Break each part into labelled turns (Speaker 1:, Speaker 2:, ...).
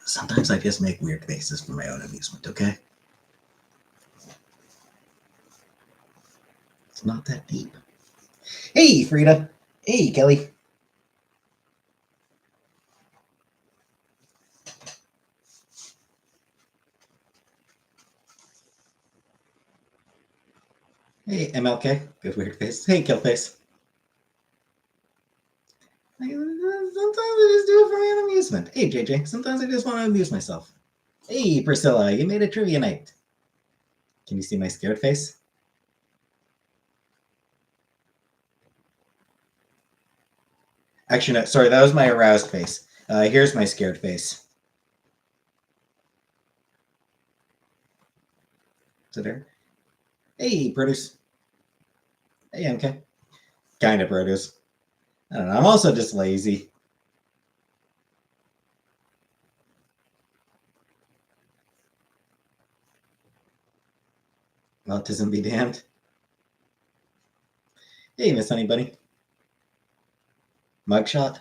Speaker 1: Sometimes I just make weird faces for my own amusement, okay? It's not that deep. Hey, Frida. Hey, Kelly. Hey, MLK. Good weird face. Hey, Killface. Sometimes I just do it for my own amusement. Hey, JJ. Sometimes I just want to amuse myself. Hey, Priscilla. You made a trivia night. Can you see my scared face? Actually, no. Sorry, that was my aroused face. Here's my scared face. Is it there? Hey, Produce. Hey, MK. Kind of Produce. I don't know. I'm also just lazy. Autism be damned. Hey, Miss Honey Bunny. Mugshot.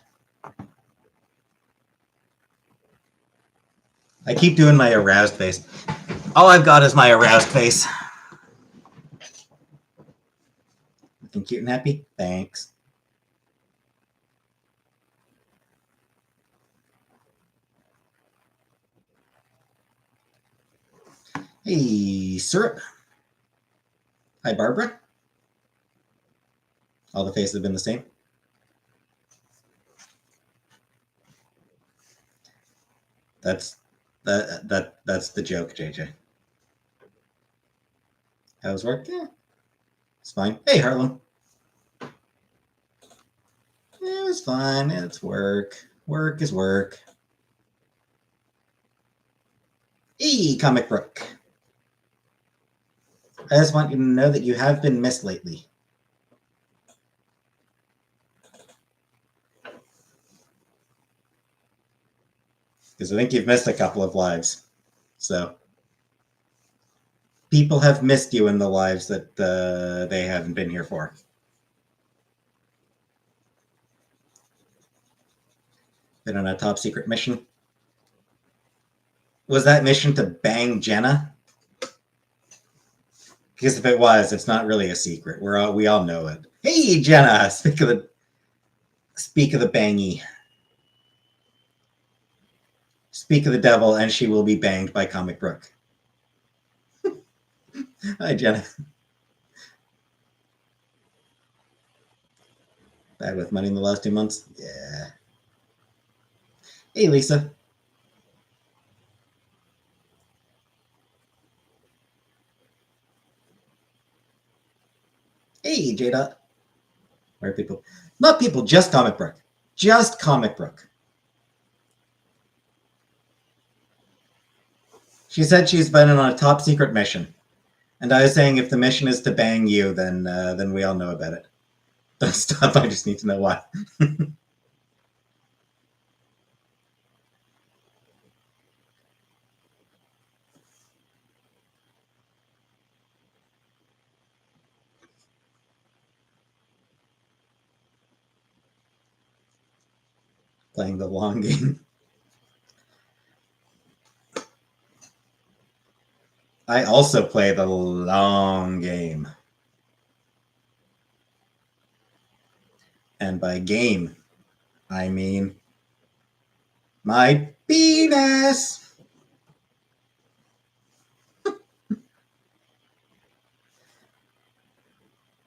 Speaker 1: I keep doing my aroused face. All I've got is my aroused face. Looking cute and happy? Thanks. Hey, Syrup. Hi, Barbara. All the faces have been the same. That's the joke, JJ. How's work? Yeah, it's fine. Hey, Harlem. Yeah, it's fine. It's work. Work is work. Hey, Comic Brook. I just want you to know that you have been missed lately. Because I think you've missed a couple of lives. So people have missed you in the lives that they haven't been here for. Been on a top secret mission. Was that mission to bang Jenna? Because if it was, it's not really a secret. We all know it. Hey, Jenna! Speak of the bangy. Speak of the devil, and she will be banged by Comic Brook. Hi, Jenna. Bad with money in the last 2 months? Yeah. Hey, Lisa. Hey, J-Dot. Where are people? Not people, just Comic Brook. Just Comic Brook. She said she's been on a top secret mission. And I was saying if the mission is to bang you, then we all know about it. Don't stop, I just need to know why. Playing the long game. I also play the long game. And by game, I mean my penis.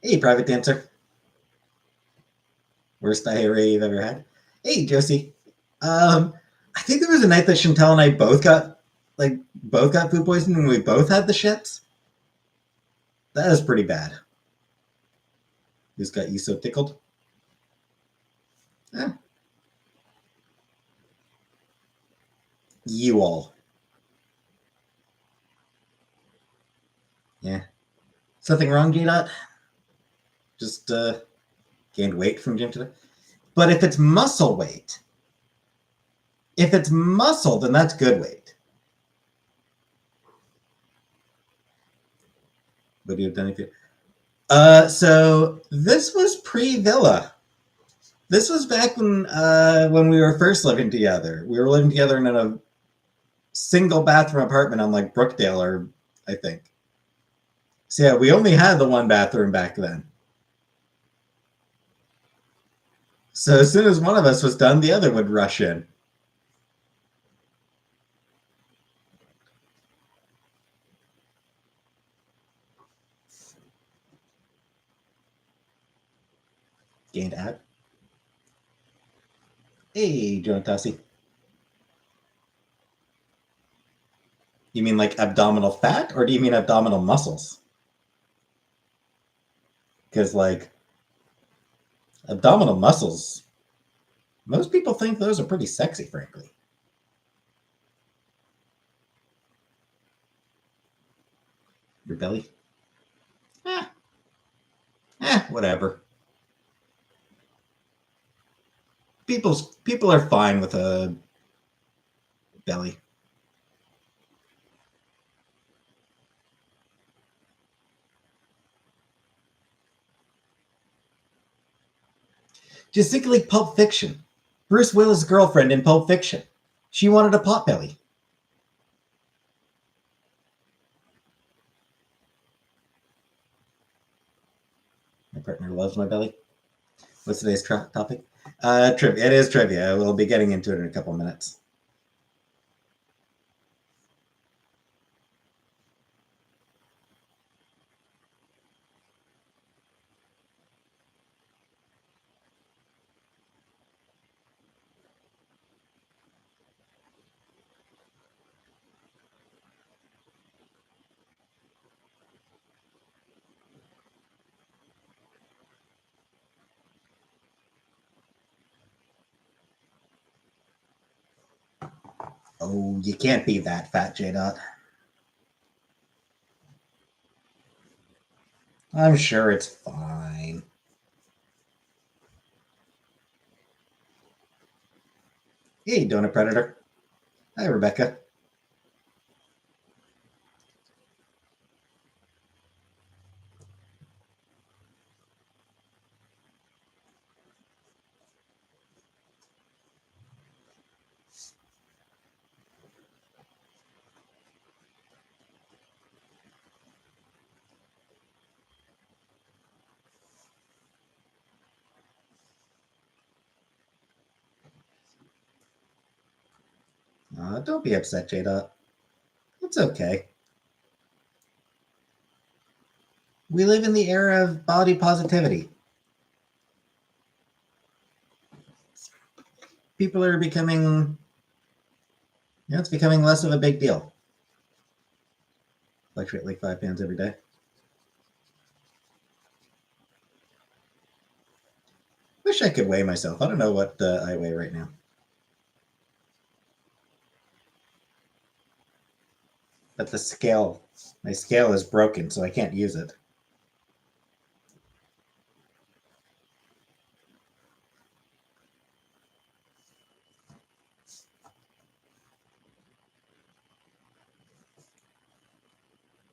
Speaker 1: Hey, Private Dancer. Worst diarrhea you've ever had? Hey, Josie. I think there was a night that Chantel and I both got food poisoning and we both had the shits. That is pretty bad. Who's got you so tickled? Eh. You all. Yeah. Something wrong, G-Dot? Just gained weight from gym today? But if it's muscle weight, if it's muscle, then that's good weight. What do you have done if you... So this was pre-Villa. This was back when we were first living together. We were living together in a single bathroom apartment on like Brookdale, or I think. So yeah, we only had the one bathroom back then. So as soon as one of us was done, the other would rush in. Gained ab. Hey, Joe Tassi. You mean like abdominal fat, or do you mean abdominal muscles? Because like abdominal muscles, most people think those are pretty sexy, frankly. Your belly? Eh, whatever. People are fine with a belly. Just think like Pulp Fiction. Bruce Willis' girlfriend in Pulp Fiction. She wanted a pot belly. My partner loves my belly. What's today's topic? Trivia. It is trivia. We'll be getting into it in a couple minutes. Oh, you can't be that fat, J Dot. I'm sure it's fine. Hey, Donut Predator. Hi, Rebecca. Don't be upset, J Dot. It's okay. We live in the era of body positivity. People are becoming, it's becoming less of a big deal. Fluctuate like 5 pounds every day. Wish I could weigh myself. I don't know what I weigh right now. But my scale is broken, so I can't use it.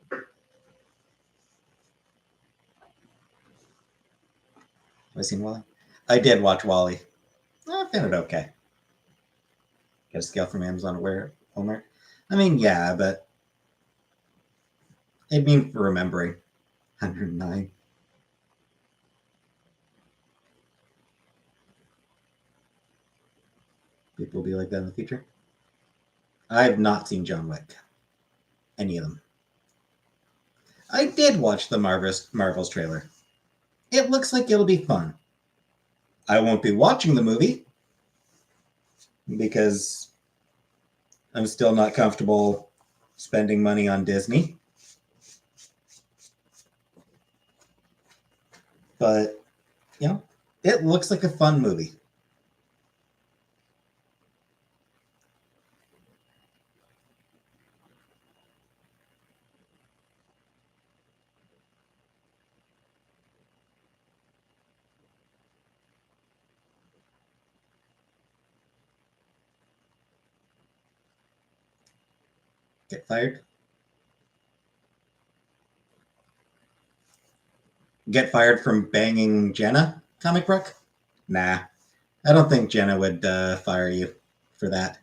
Speaker 1: Have I seen WALL-E? I did watch WALL-E. I found it okay. Get a scale from Amazon where Homer. I mean, yeah, but I mean for remembering. 109. People will be like that in the future. I have not seen John Wick. Any of them. I did watch the Marvel's trailer. It looks like it'll be fun. I won't be watching the movie because I'm still not comfortable spending money on Disney. But, it looks like a fun movie. Get fired? Get fired from banging Jenna, Comic Book? Nah, I don't think Jenna would fire you for that.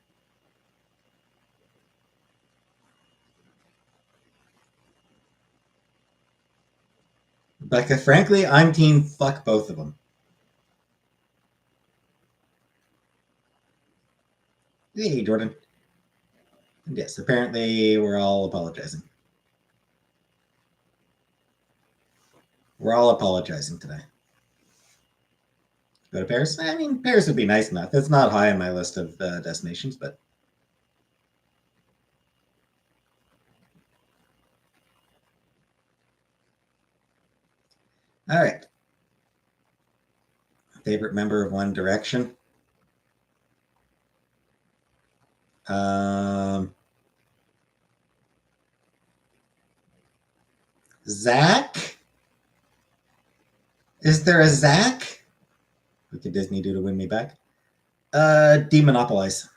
Speaker 1: Becca, frankly, I'm team fuck both of them. Hey, Jordan. And yes, apparently we're all apologizing. We're all apologizing today. Go to Paris? I mean, Paris would be nice enough. It's not high on my list of destinations, but all right. Favorite member of One Direction? Zach? Is there a Zach? What could Disney do to win me back? Demonopolize.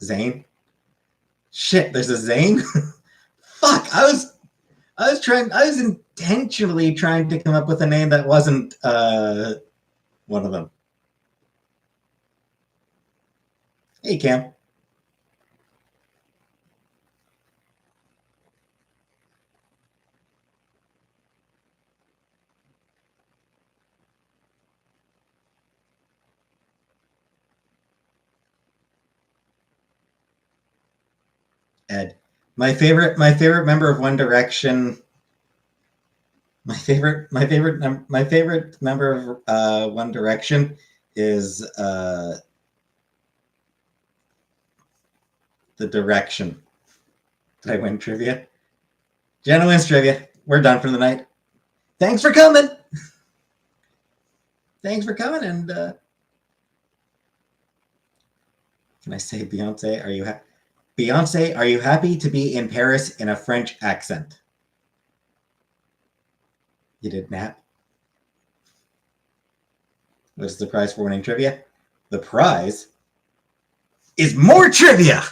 Speaker 1: Zane? Shit, there's a Zane? Fuck, I was intentionally trying to come up with a name that wasn't one of them. Hey, Cam. Ed. My favorite member of One Direction. My favorite member of One Direction is the Direction. Did I win trivia? Jenna wins trivia. We're done for the night. Thanks for coming. Thanks for coming. And can I say, Beyonce? Beyonce, are you happy to be in Paris in a French accent? You did nap. What's the prize for winning trivia? The prize is more trivia.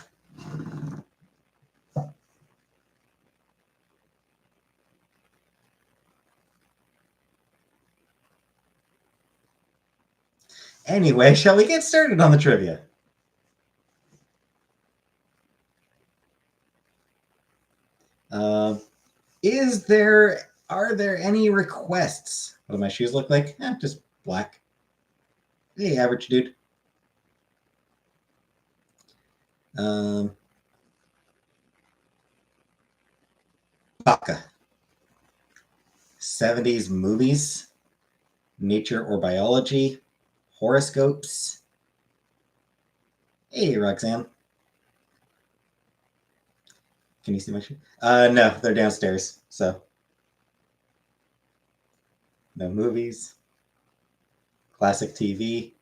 Speaker 1: Anyway, shall we get started on the trivia? Are there any requests? What do my shoes look like? Just black. Hey, average dude. Baka. 70s movies, nature or biology, horoscopes. Hey, Roxanne. Can you see my shoes? No, they're downstairs. So, no movies. Classic TV.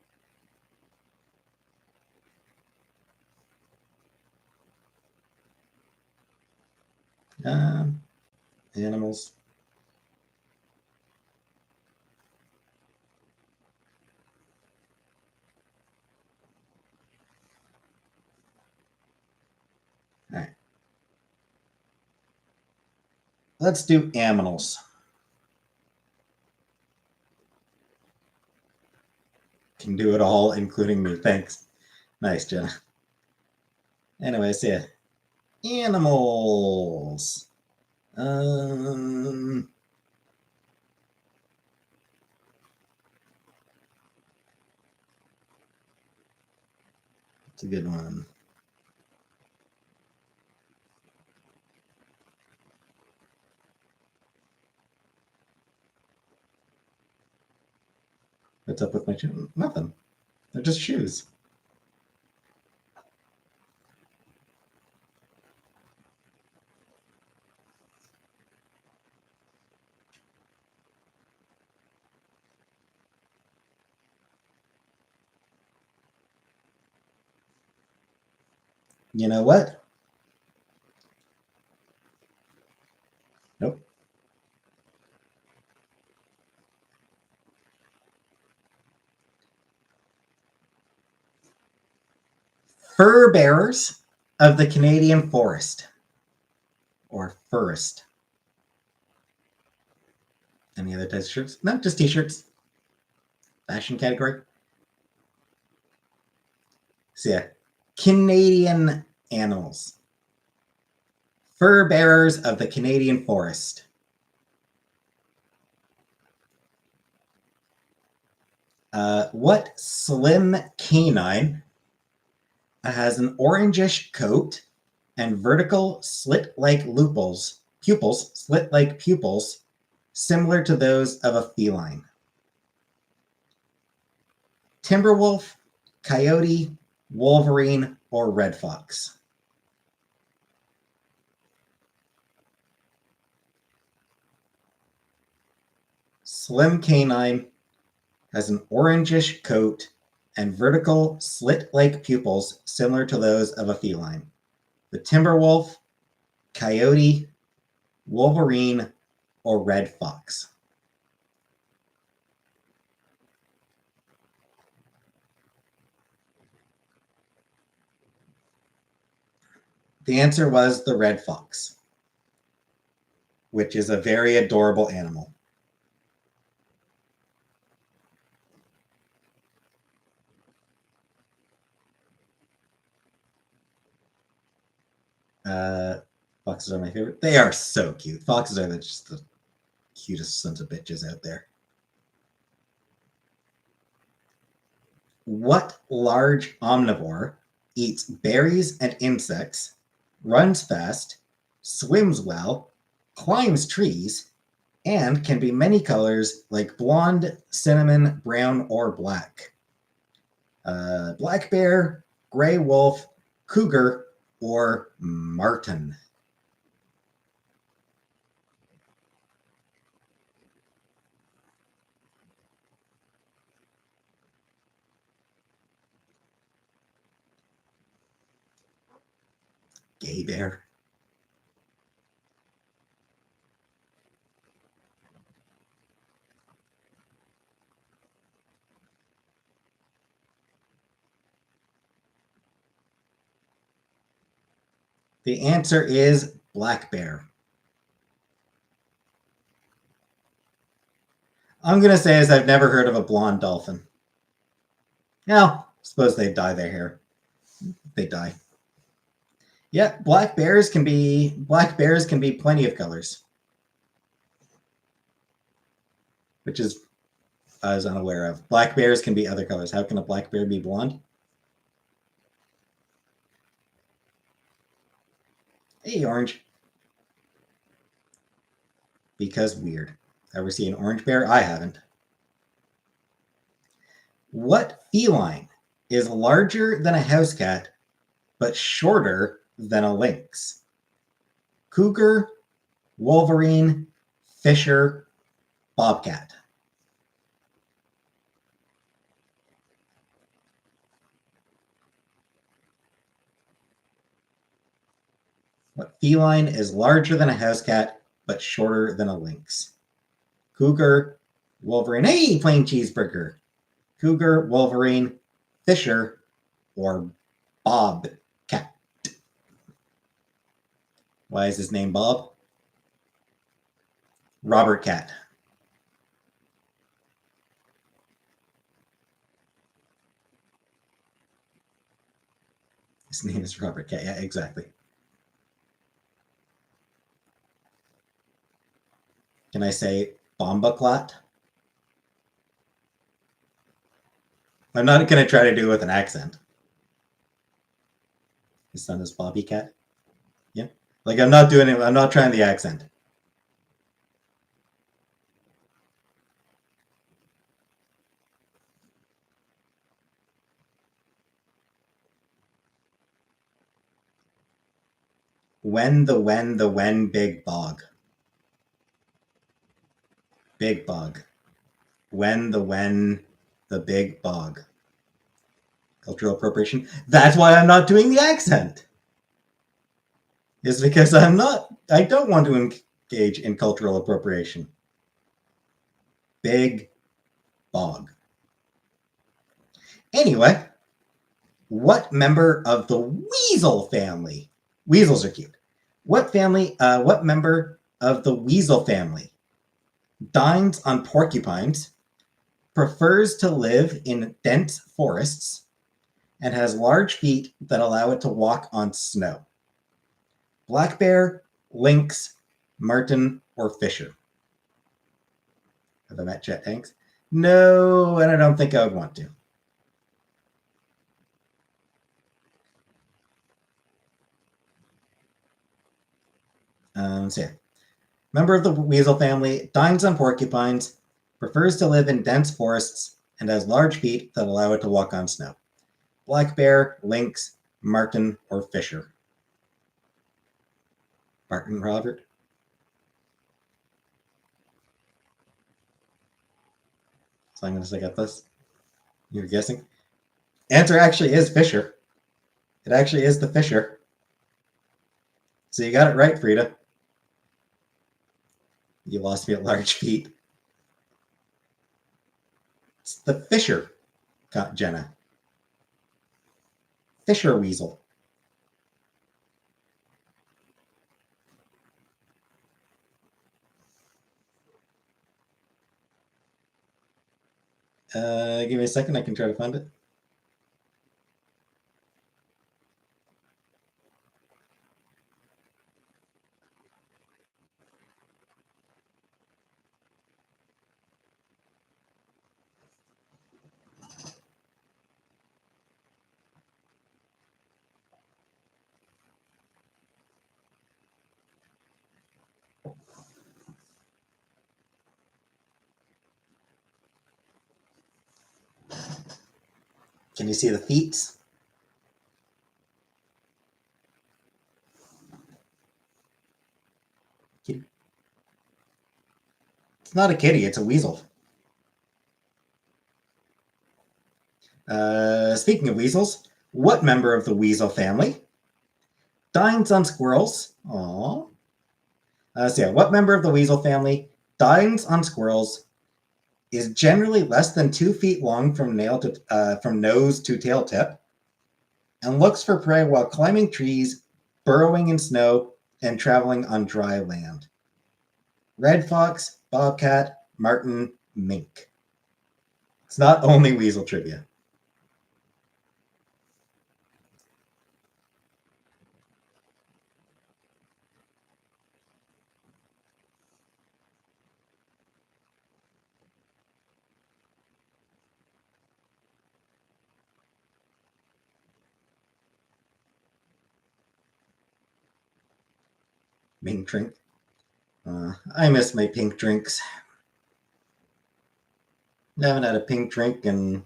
Speaker 1: Animals. All right. Let's do animals. Can do it all, including me. Thanks. Nice, Jenna. Anyways, yeah. Animals. It's a good one. What's up with my shoes? Nothing. They're just shoes. You know what? Nope. Fur bearers of the Canadian forest. Or forest. Any other types of shirts? No, just t-shirts. Fashion category. So yeah, Canadian animals. Fur bearers of the Canadian forest. What slim canine has an orangish coat and vertical slit-like pupils, similar to those of a feline? Timberwolf, coyote, wolverine, or red fox? Slim canine has an orangish coat and vertical slit-like pupils similar to those of a feline. The timberwolf, coyote, wolverine, or red fox? The answer was the red fox, which is a very adorable animal. Foxes are my favorite. They are so cute. Foxes are just the cutest sons of bitches out there. What large omnivore eats berries and insects, runs fast, swims well, climbs trees, and can be many colors like blonde, cinnamon, brown, or black? Black bear, gray wolf, cougar, or marten? Gay bear. The answer is black bear. I'm going to say is I've never heard of a blonde dolphin. Now, suppose they dye their hair. They die. Yeah, black bears can be plenty of colors, which is I was unaware of. Black bears can be other colors. How can a black bear be blonde? Hey, orange. Because weird. Ever see an orange bear? I haven't. What feline is larger than a house cat but shorter than a lynx? Cougar, wolverine, fisher, bobcat? What feline is larger than a house cat but shorter than a lynx? Cougar, wolverine. Hey, plain cheeseburger. Cougar, wolverine, fisher, or bobcat? Why is his name Bob? Robert Cat. His name is Robert Cat. Yeah, exactly. Can I say Bombaclat? I'm not going to try to do it with an accent. His son is Bobby Cat. Yeah. Like I'm not doing it. I'm not trying the accent. When big bog. Big bog. When the big bog. Cultural appropriation. That's why I'm not doing the accent. Is because I don't want to engage in cultural appropriation. Big bog. Anyway, what member of the weasel family? Weasels are cute. What member of the weasel family dines on porcupines, prefers to live in dense forests, and has large feet that allow it to walk on snow? Black bear, Lynx, marten, or fisher? Have I met Chet Hanks? No, and I don't think I would want to. So yeah. Member of the weasel family, dines on porcupines, prefers to live in dense forests, and has large feet that allow it to walk on snow. Black bear, lynx, marten, or fisher? Marten, Robert? So I'm going to say get this. You're guessing? Answer actually is fisher. It actually is the fisher. So you got it right, Frida. You lost me at large feet. It's the fisher, got Jenna. Fisher weasel. Give me a second. I can try to find it. Can you see the feet? Kitty. It's not a kitty, it's a weasel. Speaking of weasels, what member of the weasel family dines on squirrels? Aww. So yeah, what member of the weasel family dines on squirrels, is generally less than 2 feet long from nose to tail tip, and looks for prey while climbing trees, burrowing in snow, and traveling on dry land? Red fox, bobcat, marten, mink. It's not only weasel trivia. Mink drink. I miss my pink drinks. I haven't had a pink drink in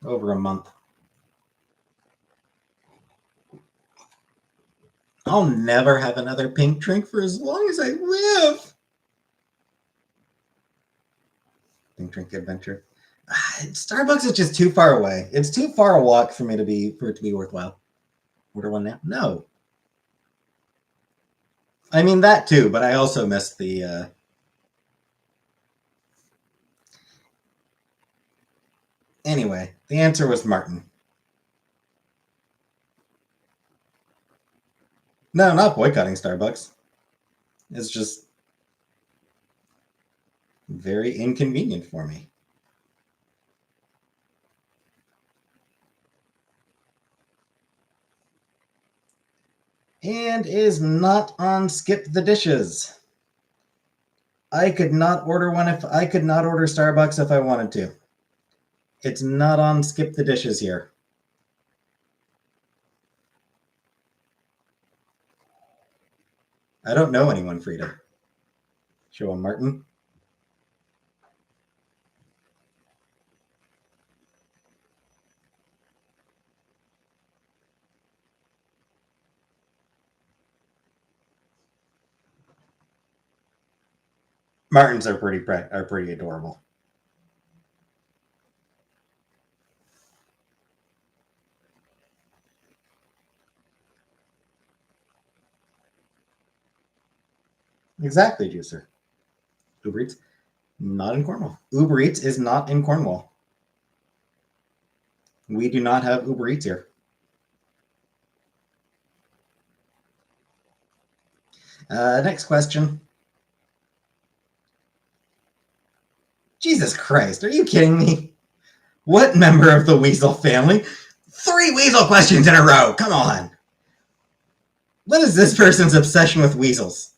Speaker 1: over a month. I'll never have another pink drink for as long as I live. Pink drink adventure. Starbucks is just too far away. It's too far a walk for it to be worthwhile. Order one now? No. I mean that too, but I also miss the. Anyway, the answer was marten. No, not boycotting Starbucks. It's just very inconvenient for me. And is not on Skip the Dishes. I could not order Starbucks if I wanted to. It's not on Skip the Dishes here. I don't know anyone, Frida. Show him Martin. Martins are pretty adorable. Exactly, Juicer. Uber Eats, not in Cornwall. Uber Eats is not in Cornwall. We do not have Uber Eats here. Next question. Jesus Christ, are you kidding me? What member of the weasel family? 3 weasel questions in a row. Come on. What is this person's obsession with weasels?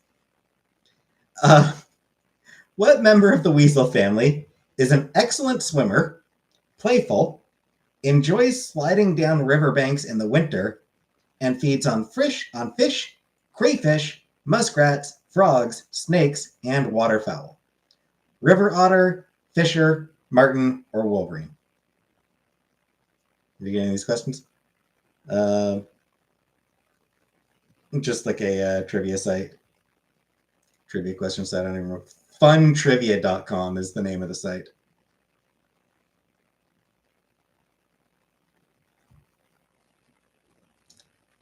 Speaker 1: What member of the weasel family is an excellent swimmer, playful, enjoys sliding down riverbanks in the winter, and feeds on fish, crayfish, muskrats, frogs, snakes, and waterfowl? River otter, fisher, martin, or wolverine? Are you getting these questions? Just like a trivia site. Trivia question site. I don't even know. Funtrivia.com is the name of the site.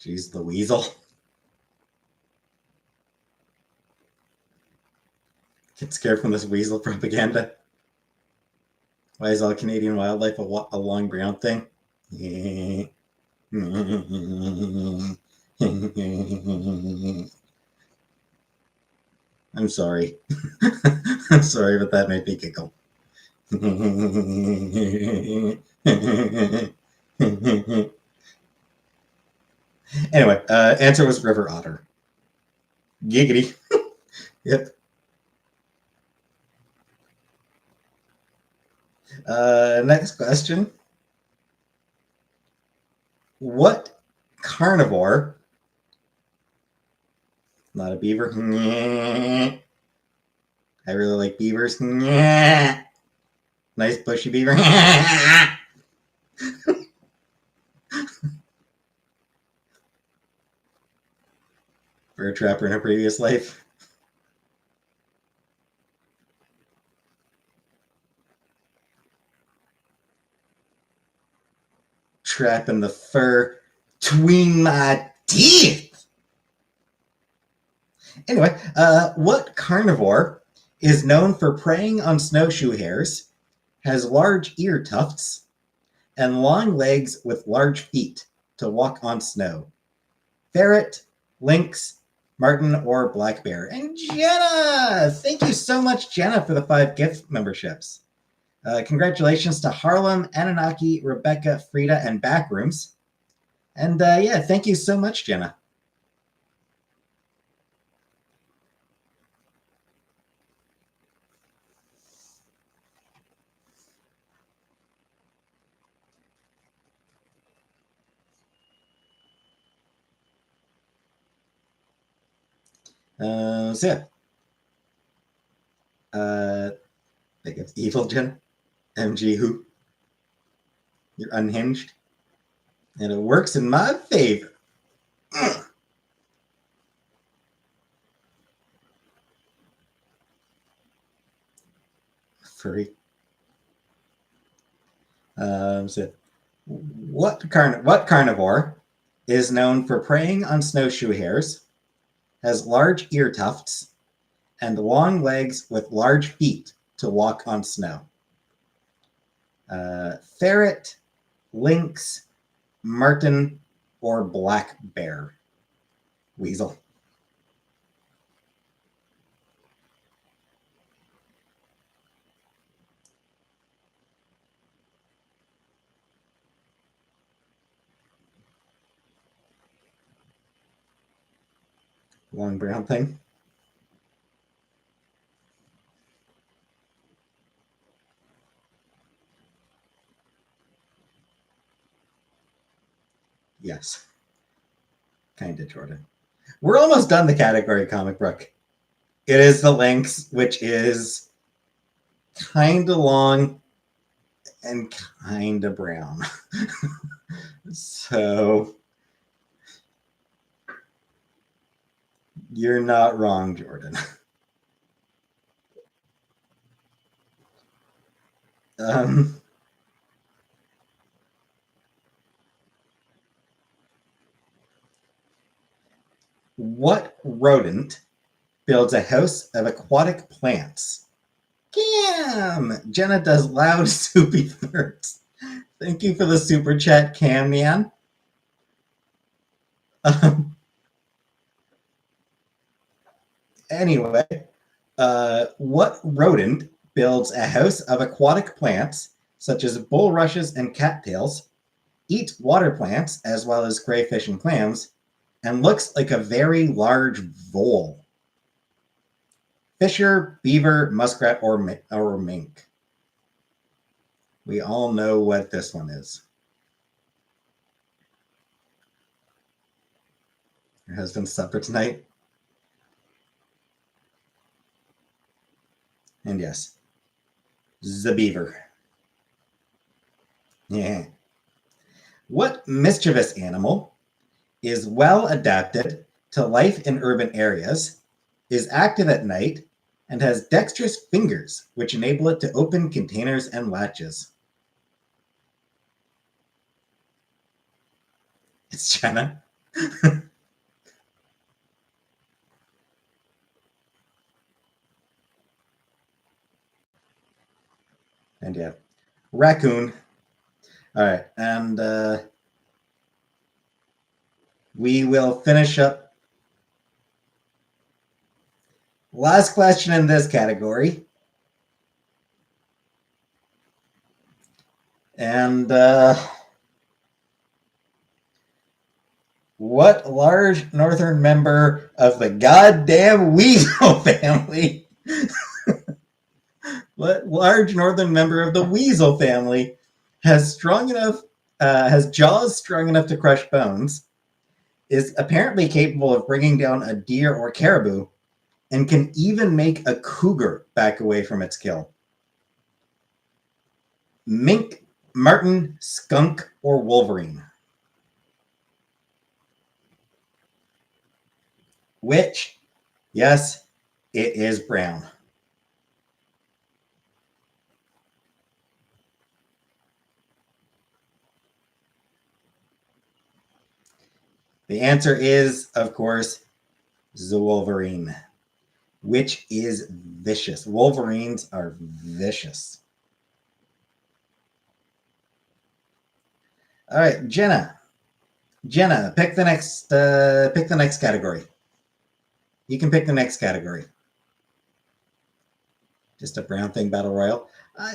Speaker 1: Jeez, the weasel. Get scared from this weasel propaganda. Why is all Canadian wildlife a long brown thing? I'm sorry. I'm sorry, but that made me giggle. Anyway, answer was river otter. Giggity. Yep. Next question. What carnivore, not a beaver, I really like beavers, nice bushy beaver, for a trapper in a previous life. Trapping the fur between my teeth. Anyway, what carnivore is known for preying on snowshoe hares, has large ear tufts, and long legs with large feet to walk on snow? Ferret, lynx, marten, or black bear? And Jenna! Thank you so much, Jenna, for the 5 gift memberships. Congratulations to Harlem, Anunnaki, Rebecca, Frida, and Backrooms. And yeah, thank you so much, Jenna. So yeah. I think it's evil, Jenna. MG who? You're unhinged. And it works in my favor. Furry. So what carnivore is known for preying on snowshoe hares, has large ear tufts, and long legs with large feet to walk on snow? Ferret, lynx, marten, or black bear? Weasel. Long brown thing. Yes. Kind of, Jordan. We're almost done the category, comic book. It is the lynx, which is kind of long and kind of brown. So you're not wrong, Jordan. What rodent builds a house of aquatic plants? Cam! Jenna does loud, soupy thirds. Thank you for the super chat, Cam Man. Anyway, what rodent builds a house of aquatic plants, such as bulrushes and cattails, eats water plants, as well as crayfish and clams, and looks like a very large vole. Fisher, beaver, muskrat, or mink. We all know what this one is. Your husband's supper tonight? And yes, the beaver. Yeah. What mischievous animal is well adapted to life in urban areas, is active at night, and has dexterous fingers which enable it to open containers and latches? It's Jenna. And yeah, raccoon. All right, and we will finish up. Last question in this category. And what large northern member of the goddamn weasel family? What large northern member of the weasel family has jaws strong enough to crush bones, is apparently capable of bringing down a deer or caribou, and can even make a cougar back away from its kill? Mink, marten, skunk, or wolverine? Which? Yes, it is brown. The answer is, of course, the wolverine, which is vicious. Wolverines are vicious. All right, Jenna. Jenna, pick the next category. You can pick the next category. Just a brown thing battle royal. I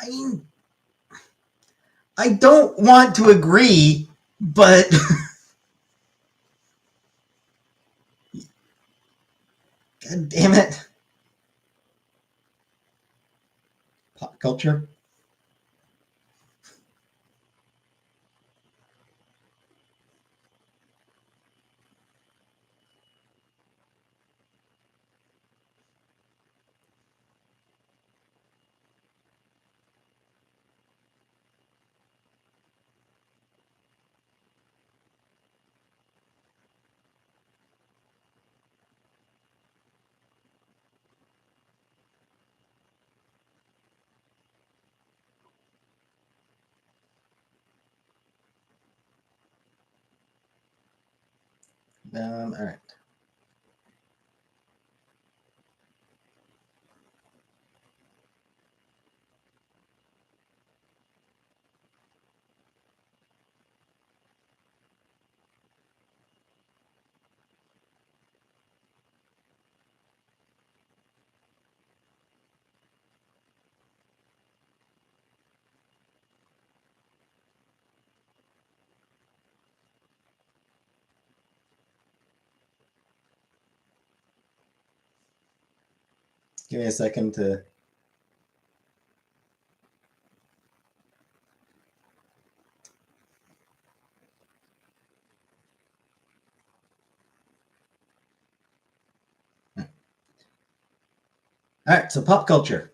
Speaker 1: mean, I don't want to agree, but God damn it. Pop culture. All right. Give me a second to. All right, so pop culture.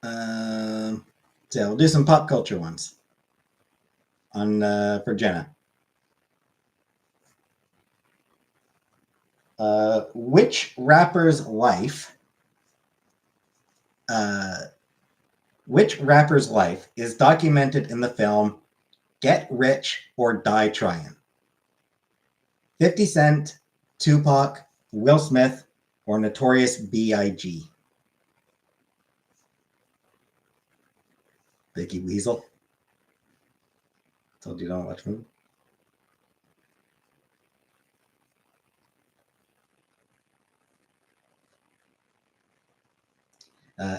Speaker 1: So we'll do some pop culture ones on for Jenna. Which rapper's life? Which rapper's life is documented in the film "Get Rich or Die Trying"? 50 Cent, Tupac, Will Smith, or Notorious B.I.G.? Biggie Weasel. Told you don't watch movies.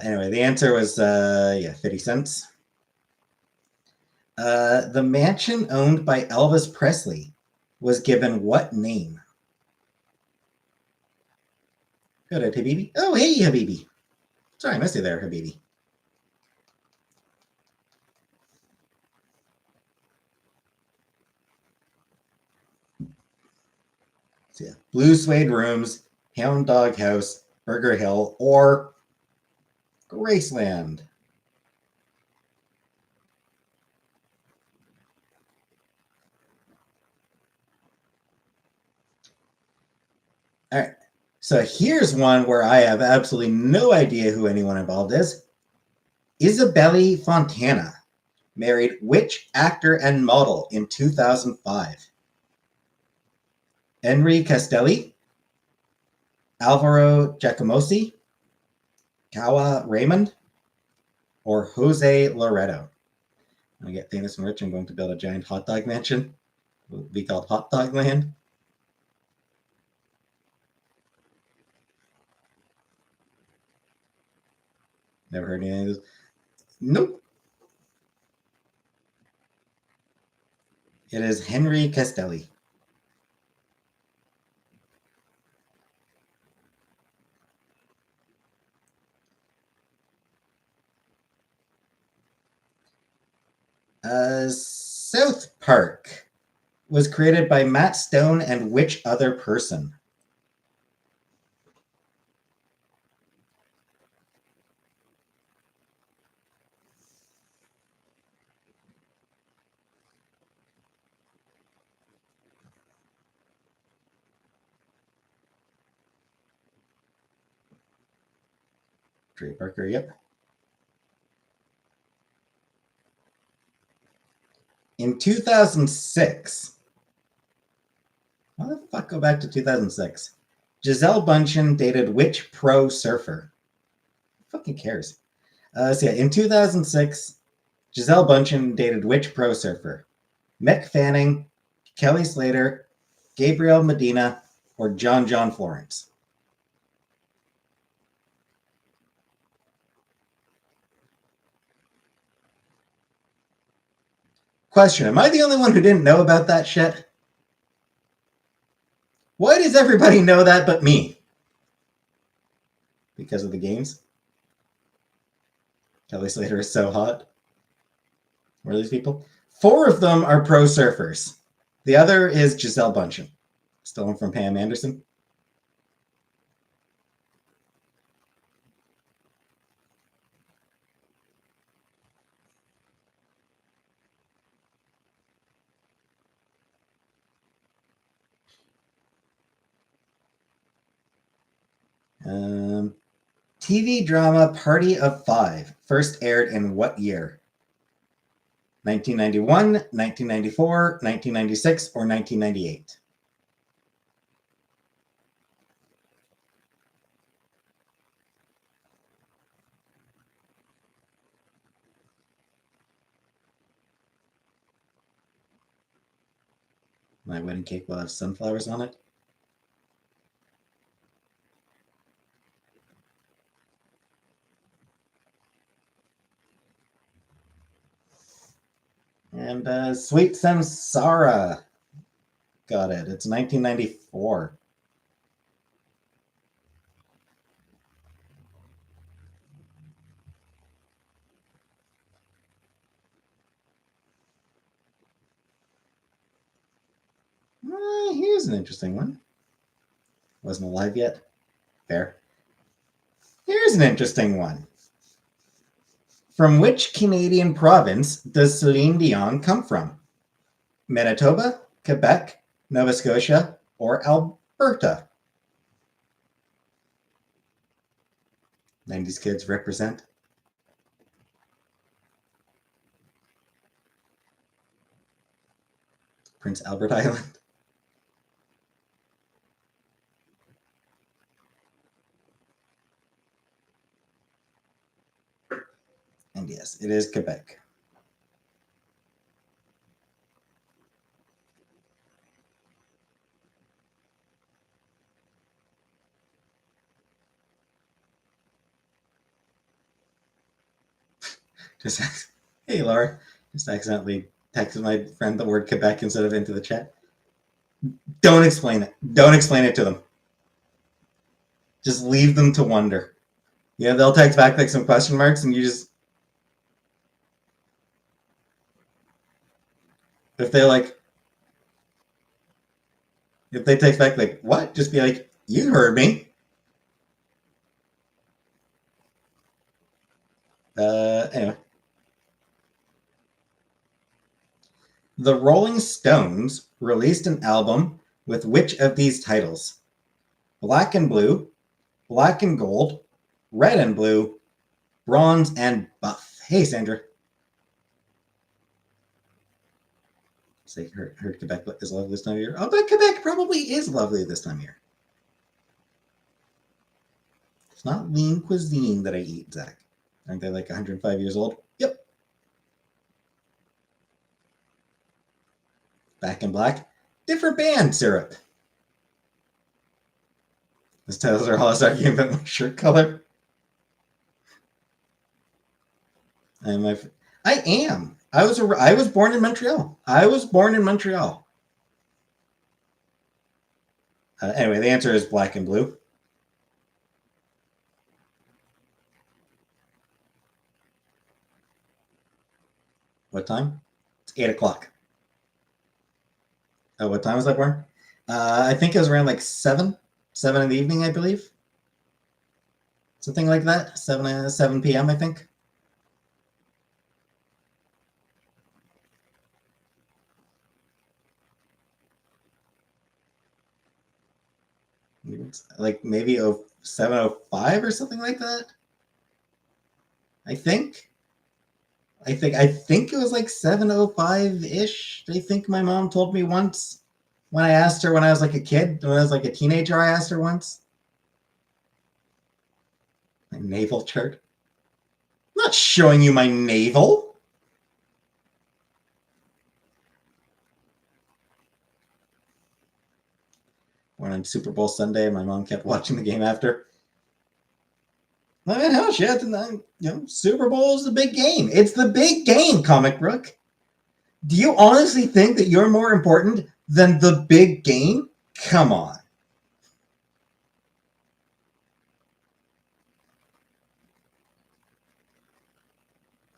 Speaker 1: Anyway, the answer was 50 cents. The mansion owned by Elvis Presley was given what name? Go ahead, Habibi. Oh, hey, Habibi. Sorry, I missed you there, Habibi. So, yeah. Blue Suede Rooms, Hound Dog House, Burger Hill, or Graceland. All right. So here's one where I have absolutely no idea who anyone involved is. Isabelle Fontana married which actor and model in 2005? Henry Castelli, Alvaro Giacomosi, Kawa Raymond, or Jose Loreto? When I get famous and rich, I'm going to build a giant hot dog mansion. It will be called Hot Dog Land. Never heard any of this. Nope. It is Henry Castelli. South Park was created by Matt Stone and which other person? Trey Parker, yep. In 2006, why the fuck go back to 2006? Gisele Bundchen dated which pro surfer? Who fucking cares? So yeah, in 2006, Gisele Bundchen dated which pro surfer? Mick Fanning, Kelly Slater, Gabriel Medina, or John Florence? Question: am I the only one who didn't know about that shit? Why does everybody know that but me? Because of the games? Kelly Slater is so hot. What are these people? 4 of them are pro surfers. The other is Gisele Bundchen, stolen from Pam Anderson. TV drama Party of Five first aired in what year? 1991, 1994, 1996, or 1998? My wedding cake will have sunflowers on it. And Sweet Samsara got it. It's 1994. Here's an interesting one. Wasn't alive yet. Fair. Here's an interesting one. From which Canadian province does Celine Dion come from? Manitoba, Quebec, Nova Scotia, or Alberta? 90s kids represent. Prince Albert Island. And yes, it is Quebec. Just hey, Laura. Just accidentally texted my friend the word Quebec instead of into the chat. Don't explain it. Don't explain it to them. Just leave them to wonder. Yeah, they'll text back like some question marks, and you just, if they like, if they text back like what, just be like, you heard me. Anyway, the Rolling Stones released an album with which of these titles? Black and Blue, Black and Gold, Red and Blue, Bronze and Buff. Hey, Sandra. Say heard Quebec is lovely this time of year. Oh, but Quebec probably is lovely this time of year. It's not lean cuisine that I eat, Zach. Aren't they like 105 years old? Yep. Back in Black. Different band, Syrup. This tells her all arguing about my shirt color. I am. I was born in Montreal. Anyway, the answer is Black and Blue. What time? It's 8 o'clock. Oh, what time was I born? I think it was around like 7 in the evening, I believe. Something like that. 7 p.m., I think. Like maybe 7:05 or something like that. I think it was like 7:05-ish. I think my mom told me once when I asked her when I was like a kid, when I was like a teenager, I asked her once. My navel chart. I'm not showing you my navel. When on Super Bowl Sunday, my mom kept watching the game after. I mean, hell, shit, Super Bowl is the big game. It's the big game, Comic Brook. Do you honestly think that you're more important than the big game? Come on.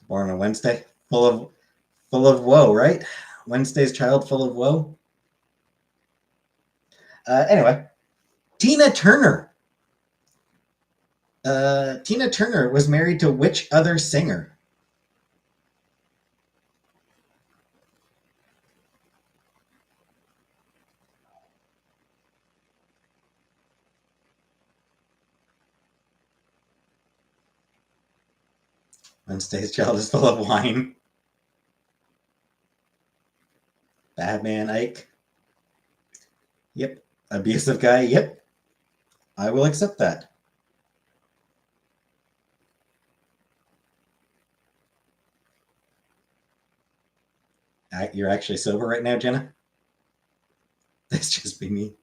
Speaker 1: Born on Wednesday, full of woe, right? Wednesday's child full of woe. Anyway, Tina Turner. Tina Turner was married to which other singer? Wednesday's child is full of wine. Batman Ike. Yep. Abusive guy. Yep. I will accept that. You're actually sober right now, Jenna? That's just be me.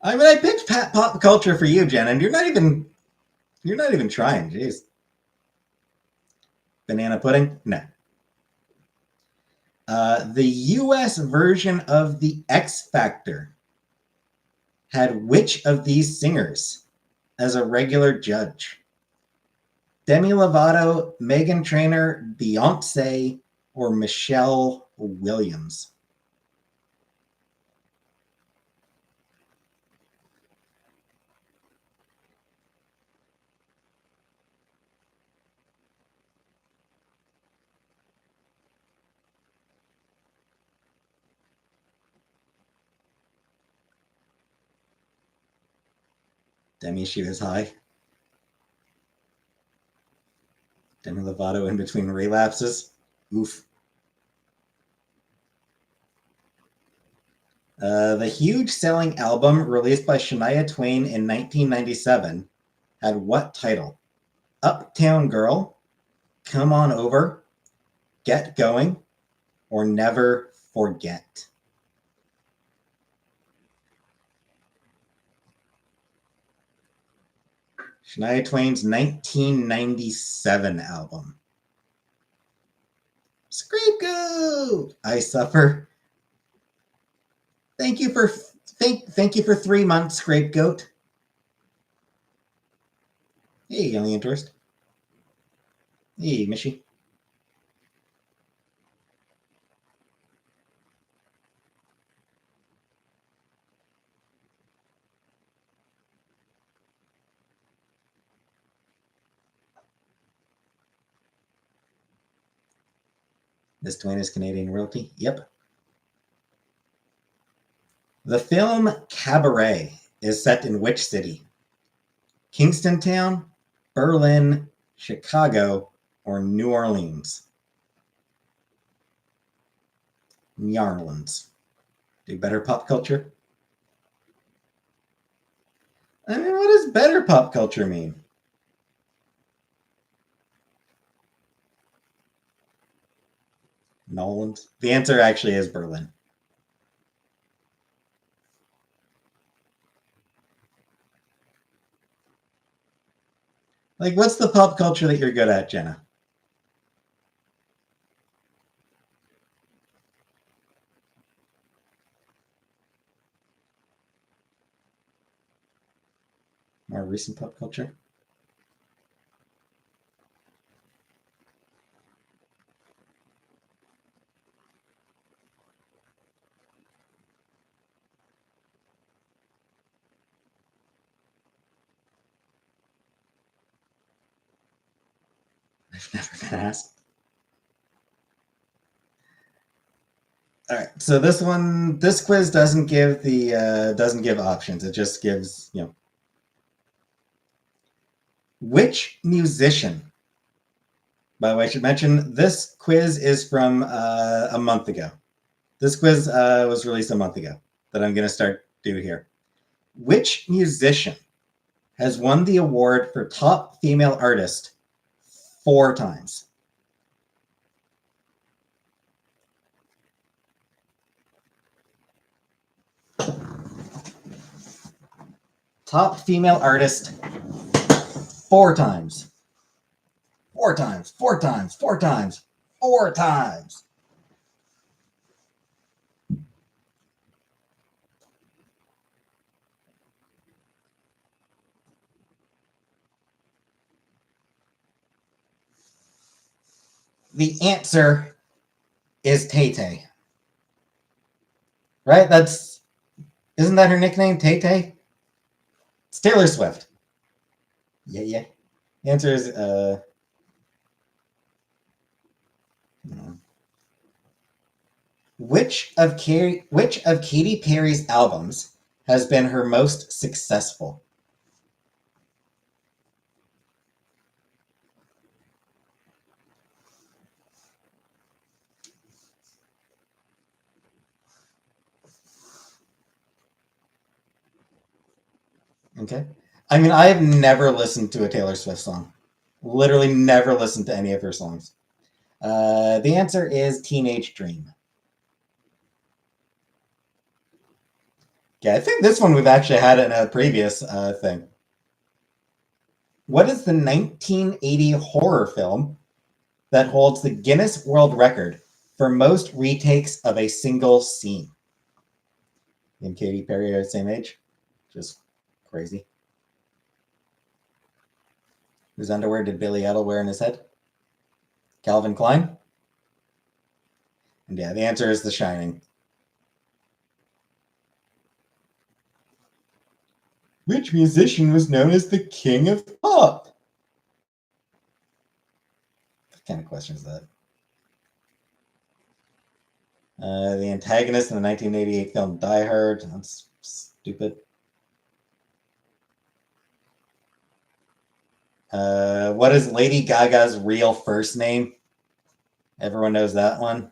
Speaker 1: I mean, I picked pop culture for you, Jenna, and you're not even trying. Jeez. Banana pudding? No. The U.S. version of the X Factor had which of these singers as a regular judge? Demi Lovato, Meghan Trainor, Beyonce, or Michelle Williams? Demi, she was high. Demi Lovato in between relapses. Oof. The huge selling album released by Shania Twain in 1997 had what title? Uptown Girl, Come On Over, Get Going, or Never Forget? Shania Twain's 1997 album. Scapegoat! I suffer. Thank you for 3 months, Scapegoat. Hey, on the interest. Hey, Mishy. This Dwayne is Canadian royalty. Yep. The film Cabaret is set in which city? Kingston Town, Berlin, Chicago, or New Orleans? New Orleans. Do better pop culture? I mean, what does better pop culture mean? Noland? The answer actually is Berlin. Like, what's the pop culture that you're good at, Jenna? More recent pop culture? I've never been asked. All right, so this quiz doesn't give options. It just gives, which musician. By the way, I should mention this quiz is from a month ago. This quiz was released a month ago that I'm going to start do here. Which musician has won the award for top female artist 4 times? Top female artist 4 times. 4 times, 4 times, 4 times, 4 times. The answer is Tay Tay. Right? Isn't that her nickname, Tay Tay? It's Taylor Swift. Yeah. The answer is which of Katy Perry's albums has been her most successful? Okay. I mean, I have never listened to a Taylor Swift song. Literally never listened to any of her songs. The answer is Teenage Dream. Yeah, I think this one we've actually had it in a previous thing. What is the 1980 horror film that holds the Guinness World Record for most retakes of a single scene? And Katy Perry are the same age? Just crazy. Whose underwear did Billy Idol wear in his head? Calvin Klein? And yeah, the answer is The Shining. Which musician was known as the King of Pop? What kind of question is that? The antagonist in the 1988 film Die Hard. That's stupid. What is Lady Gaga's real first name? Everyone knows that one.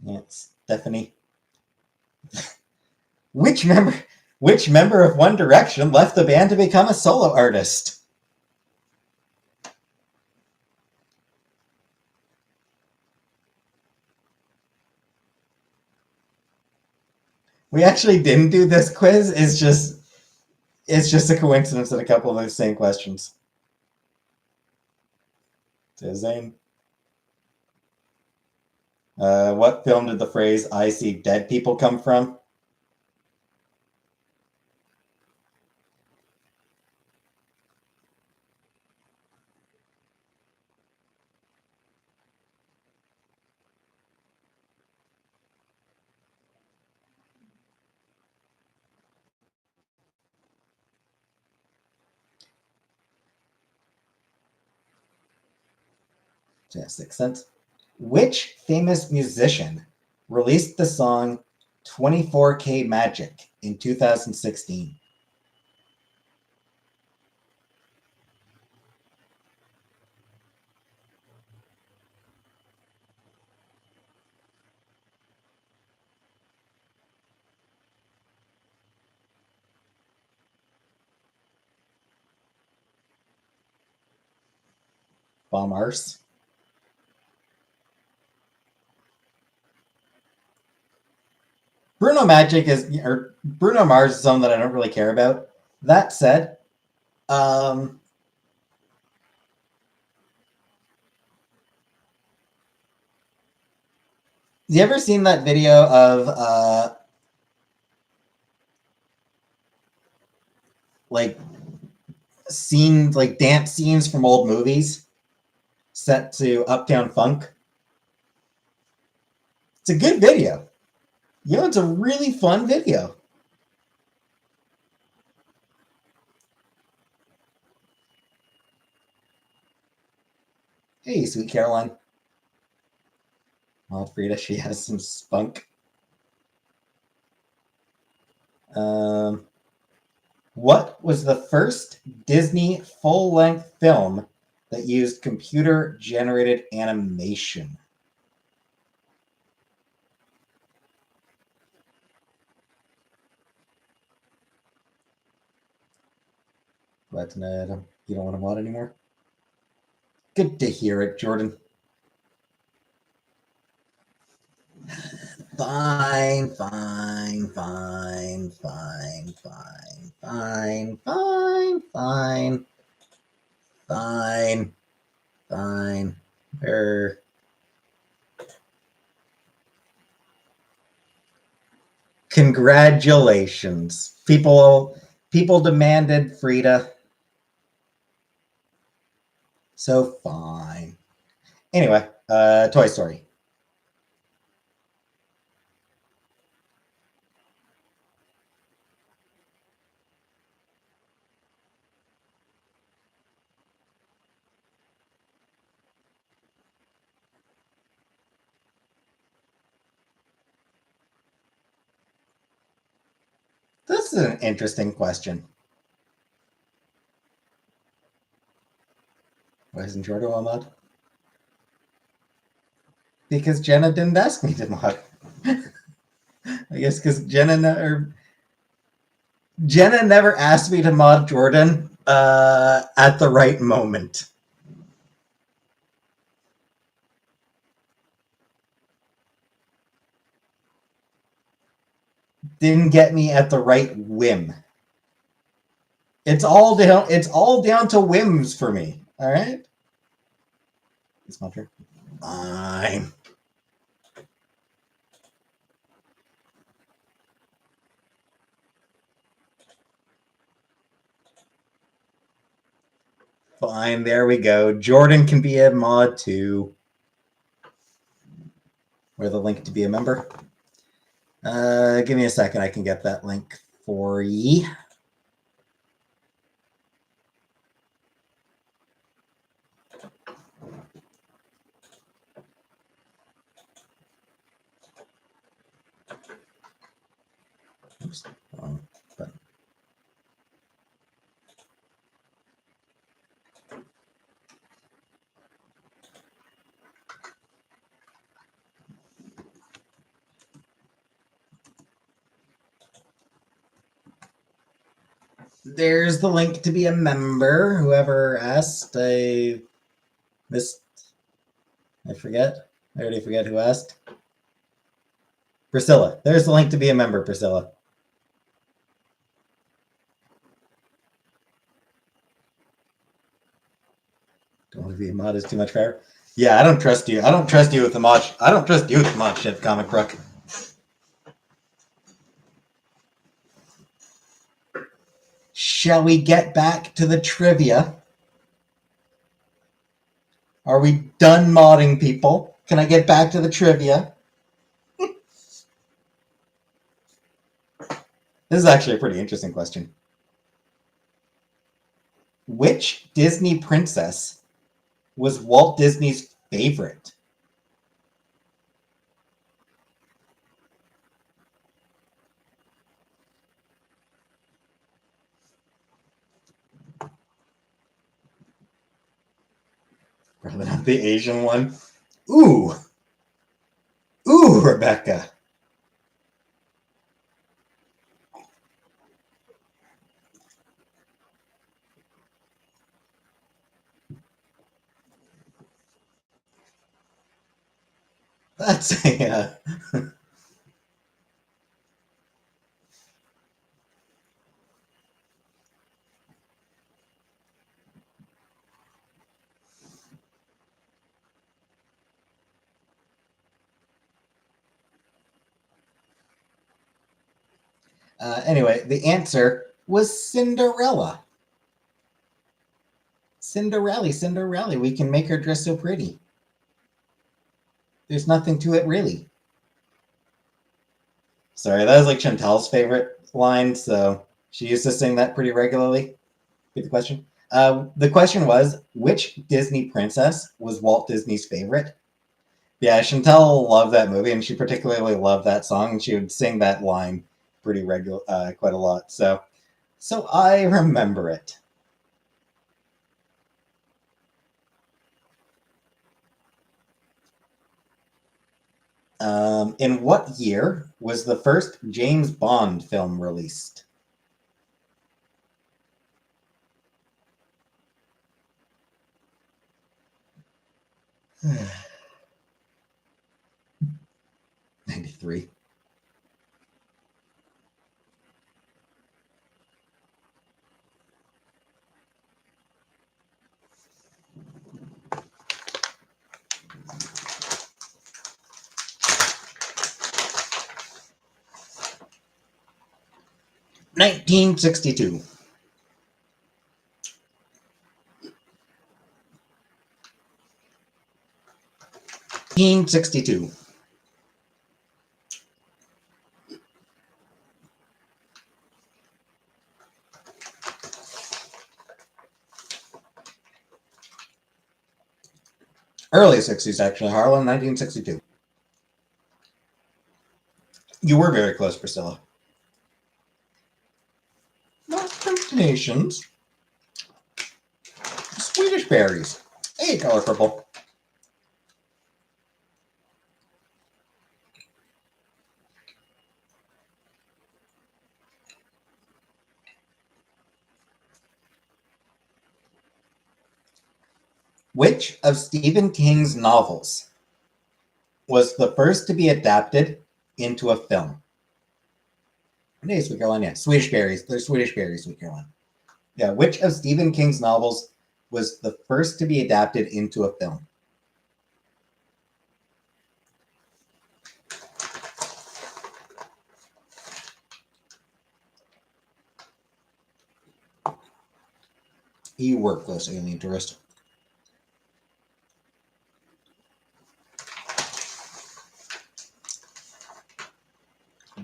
Speaker 1: Yeah, Stephanie. Which member of One Direction left the band to become a solo artist? We actually didn't do this quiz. It's just It's just a coincidence that a couple of those same questions. Zane. What film did the phrase "I see dead people" come from? Yeah, Sixth Sense. Which famous musician released the song 24K Magic in 2016? Bon Mars. Bruno Mars is something that I don't really care about. That said, um, you ever seen that video of like scenes, like dance scenes from old movies set to Uptown Funk? It's a good video. You know, it's a really fun video. Hey, sweet Caroline. Well, Frida, she has some spunk. What was the first Disney full-length film that used computer-generated animation? But you don't want to mod anymore? Good to hear it, Jordan. Fine, fine, fine, fine, fine, fine, fine, fine, fine, fine. Congratulations. People demanded Frida. So fine. Anyway, Toy Story. This is an interesting question. Why isn't Jordan a mod? Because Jenna didn't ask me to mod. I guess because Jenna never asked me to mod Jordan at the right moment. Didn't get me at the right whim. It's all down to whims for me. All right. It's my turn. Fine. Fine. There we go. Jordan can be a mod too. Where the link to be a member. Give me a second. I can get that link for ye. Oops, wrong button. There's the link to be a member. Whoever asked, I missed. I forget. I already forget who asked. Priscilla. There's the link to be a member, Priscilla. movie. Mod is too much power. Yeah, I don't trust you. I don't trust you with the mod. I don't trust you with the mod shit, Comic Brook. Shall we get back to the trivia? Are we done modding, people? Can I get back to the trivia? This is actually a pretty interesting question. Which Disney princess was Walt Disney's favorite? Probably not the Asian one. Ooh. Ooh, Rebecca. That's a... anyway, the answer was Cinderella. Cinderella. We can make her dress so pretty. There's nothing to it, really. Sorry, that was like Chantal's favorite line, so she used to sing that pretty regularly. Repeat the question. The question was, which Disney princess was Walt Disney's favorite? Yeah, Chantal loved that movie, and she particularly loved that song, and she would sing that line pretty regular, quite a lot. So I remember it. In what year was the first James Bond film released? '93. '62. '62. Early 60s, actually. Harlan, 1962. You were very close, Priscilla. Not Temptations. Swedish Berries. Hey, color purple. Which of Stephen King's novels was the first to be adapted into a film? Hey, Sweet Caroline, yeah. Swedish Berries. They're Swedish Berries, Sweet Caroline. Yeah, which of Stephen King's novels was the first to be adapted into a film? You were close, Alien Tourist.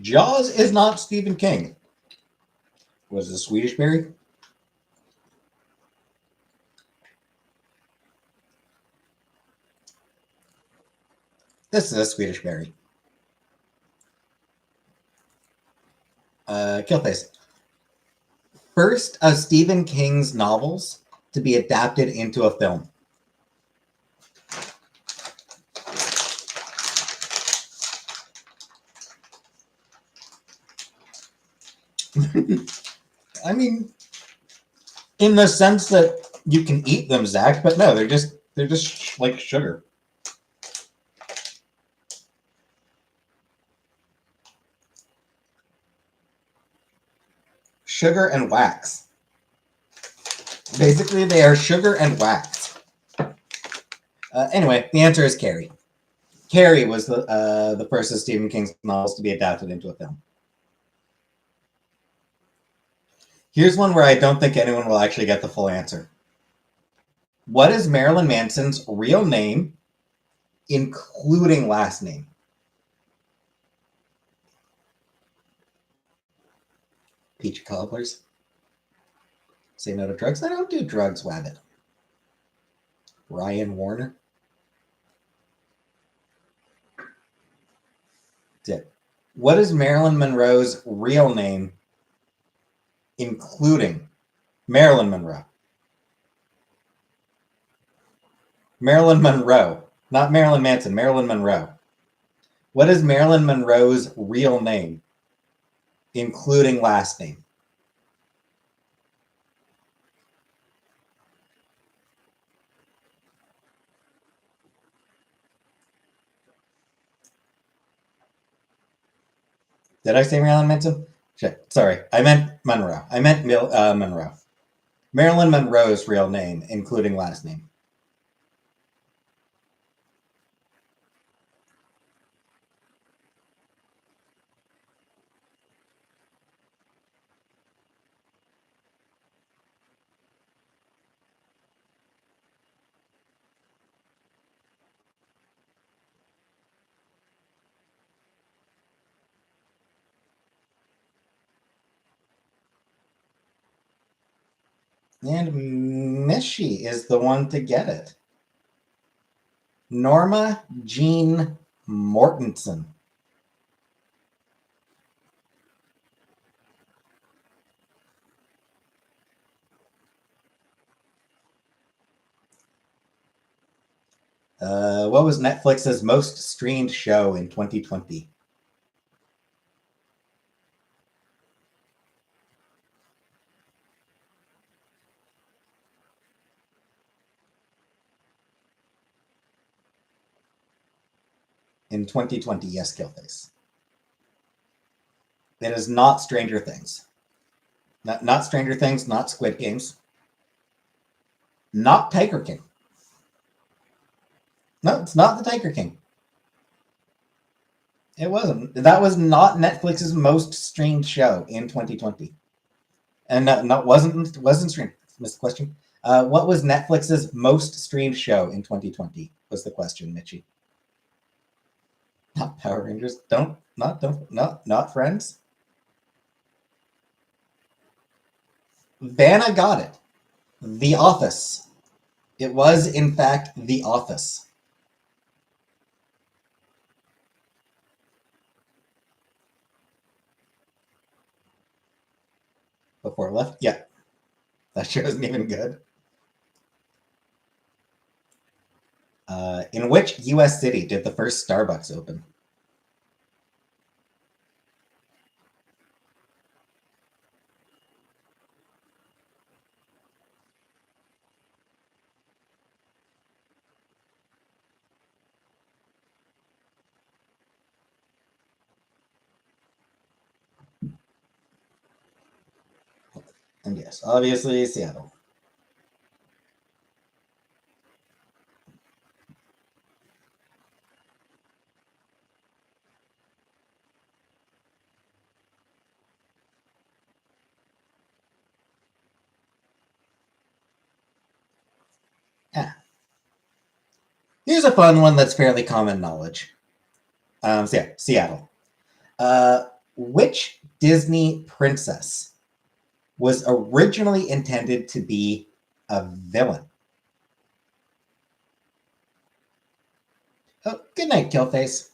Speaker 1: Jaws is not Stephen King. Was it a Swedish Berry? This is a Swedish Berry. Killface. First of Stephen King's novels to be adapted into a film. I mean, in the sense that you can eat them, Zach, but no, they're just like sugar. Sugar and wax. Basically, they are sugar and wax. Anyway, the answer is Carrie. Carrie was the first of Stephen King's novels to be adapted into a film. Here's one where I don't think anyone will actually get the full answer. What is Marilyn Manson's real name, including last name? Peach cobblers. Say no to drugs. I don't do drugs, Wabbit. Ryan Warner. Dip. What is Marilyn Monroe's real name, including Marilyn Monroe? Marilyn Monroe, not Marilyn Manson, Marilyn Monroe. What is Marilyn Monroe's real name, including last name? Did I say Marilyn Manson? Shit, sorry. I meant Monroe. I meant Monroe. Marilyn Monroe's real name, including last name. And Mishy is the one to get it. Norma Jean Mortensen. What was Netflix's most streamed show in 2020? In 2020, yes, Killface. It is not Stranger Things. Not Stranger Things, not Squid Games. Not Tiger King. No, it's not the Tiger King. It wasn't. That was not Netflix's most streamed show in 2020. And wasn't streamed. Missed the question. What was Netflix's most streamed show in 2020? Was the question, Mitchie. Not Power Rangers. Not Friends. Vanna got it. The Office. It was, in fact, The Office. Before left? Yeah. That show isn't even good. In which U.S. city did the first Starbucks open? And yes, obviously Seattle. Yeah. Here's a fun one that's fairly common knowledge. So yeah, Seattle. Which Disney princess was originally intended to be a villain? Oh, good night, Killface.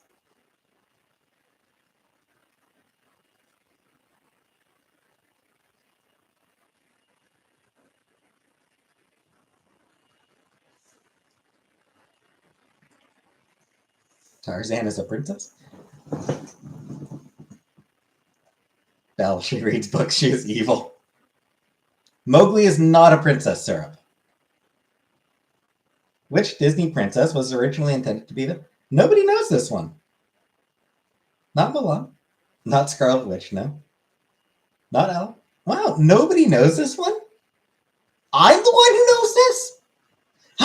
Speaker 1: Tarzan is a princess? Belle, she reads books, she is evil. Mowgli is not a princess, Syrup. Which Disney princess was originally intended to be the... Nobody knows this one. Not Mulan. Not Scarlet Witch, no. Not Elle. Wow, nobody knows this one? I'm the one who knows this?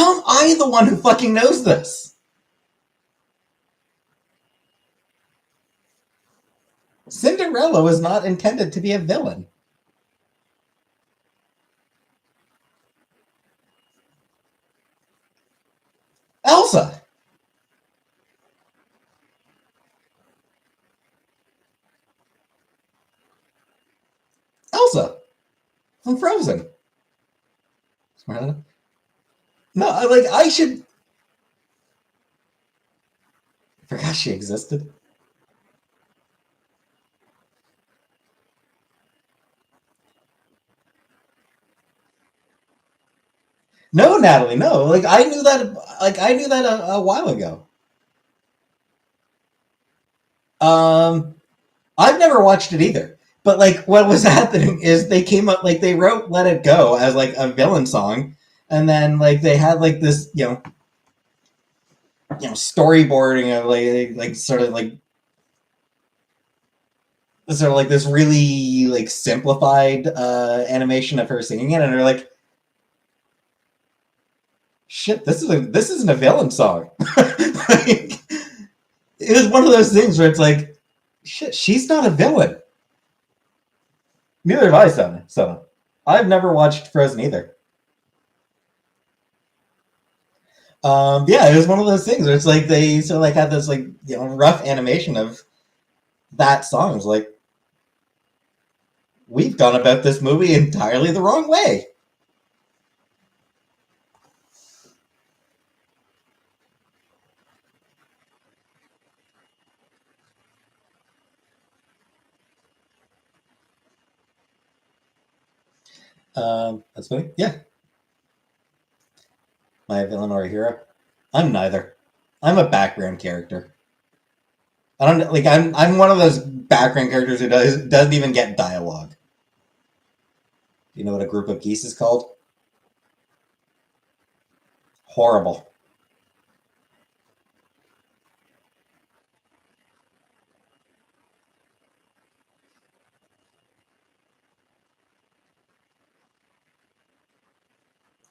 Speaker 1: How am I the one who fucking knows this? Cinderella was not intended to be a villain. Elsa. Elsa from Frozen. No, like I should. I forgot she existed. No, Natalie, no. Like I knew that. Like I knew that a while ago. Um, I've never watched it either. But like, what was happening is they came up like they wrote "Let It Go" as like a villain song, and then like they had like this storyboarding of like sort of like this really like simplified animation of her singing it, and they're like, "Shit, this isn't a villain song." Like, it was one of those things where it's like, "Shit, she's not a villain." Neither have I, son. So I've never watched Frozen either. Yeah, it was one of those things where it's like they sort of like had this like rough animation of that song. It's like we've gone about this movie entirely the wrong way. That's funny. Yeah, my villain or a hero. I'm neither. I'm a background character. I don't like. I'm one of those background characters who doesn't even get dialogue. Do you know what a group of geese is called? Horrible.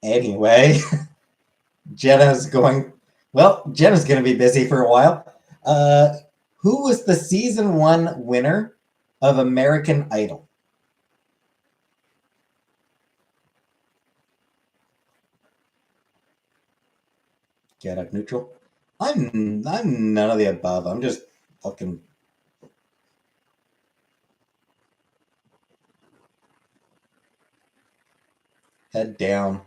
Speaker 1: Anyway, Jenna's going. Well, Jenna's going to be busy for a while. Uh, who was the season 1 winner of American Idol? Get up neutral. I'm none of the above. I'm just fucking head down.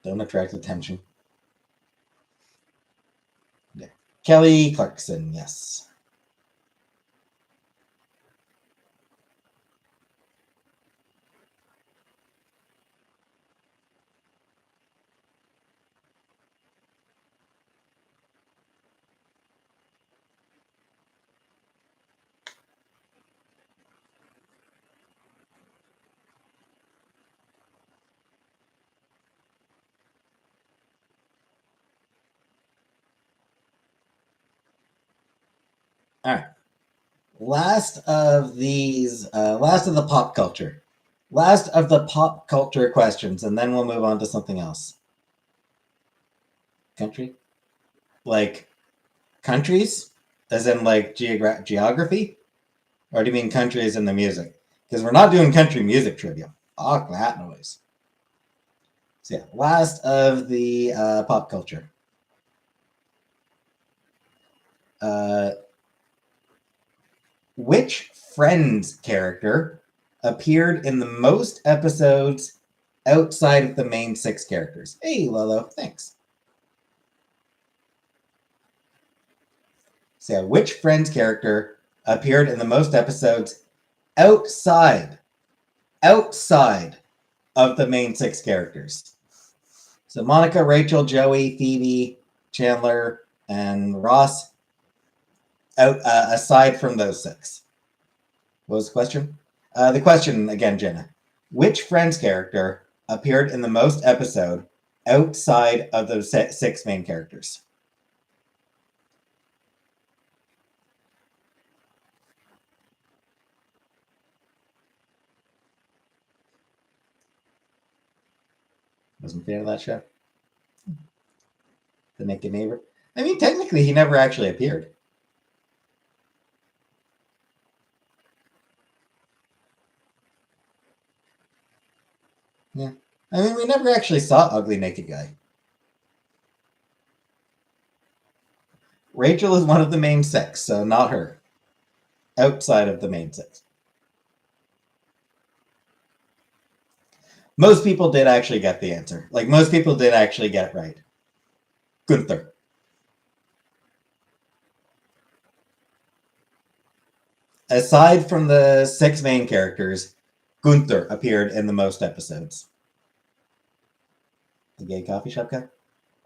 Speaker 1: Don't attract attention. Yeah. Kelly Clarkson, yes. All right. Last of the pop culture. Last of the pop culture questions, and then we'll move on to something else. Country? Like countries? As in like geography? Or do you mean countries in the music? Because we're not doing country music trivia. Fuck that noise. So yeah, last of the pop culture. Uh, which Friends character appeared in the most episodes outside of the main 6 characters? Hey, Lolo, thanks. So yeah, which Friends character appeared in the most episodes outside outside of the main 6 characters? So Monica, Rachel, Joey, Phoebe, Chandler, and Ross. Out aside from those 6. What was the question? The question again, Jenna. Which Friends character appeared in the most episode outside of those 6 main characters? Wasn't a fan of that show. The Naked Neighbor. I mean, technically, he never actually appeared. Yeah. I mean, we never actually saw Ugly Naked Guy. Rachel is one of the main six, so not her. Outside of the main six. Most people did actually get the answer. Like, most people did actually get it right. Gunther. Aside from the six main characters, Gunther appeared in the most episodes. The gay coffee shop guy?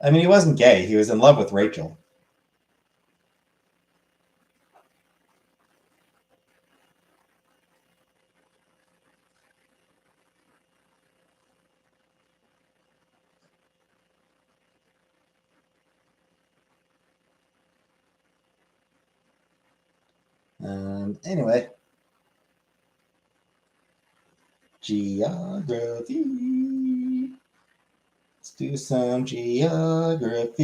Speaker 1: I mean, he wasn't gay. He was in love with Rachel. Anyway. Geography. Let's do some geography.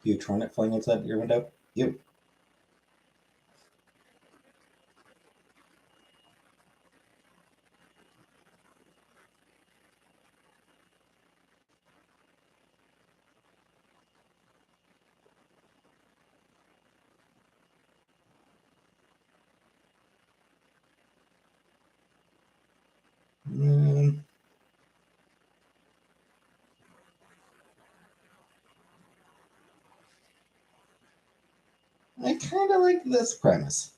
Speaker 1: You Hornet flying outside your window? You. I kind of like this premise.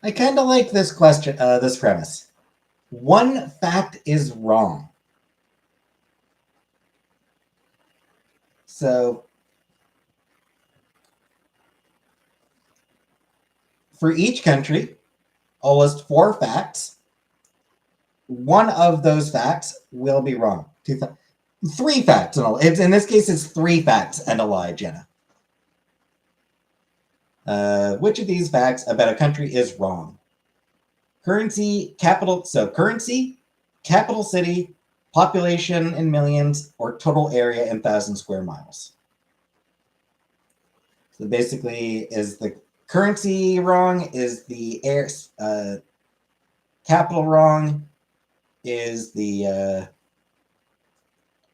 Speaker 1: I kind of like this question, this premise. One fact is wrong. So, for each country, I'll list 4 facts. One of those facts will be wrong. 3 facts and all. In this case, it's 3 facts and a lie, Jenna. Which of these facts about a country is wrong? Currency, capital city, population in millions, or total area in 1,000 square miles. So basically, is the currency wrong? Is the capital wrong? Is the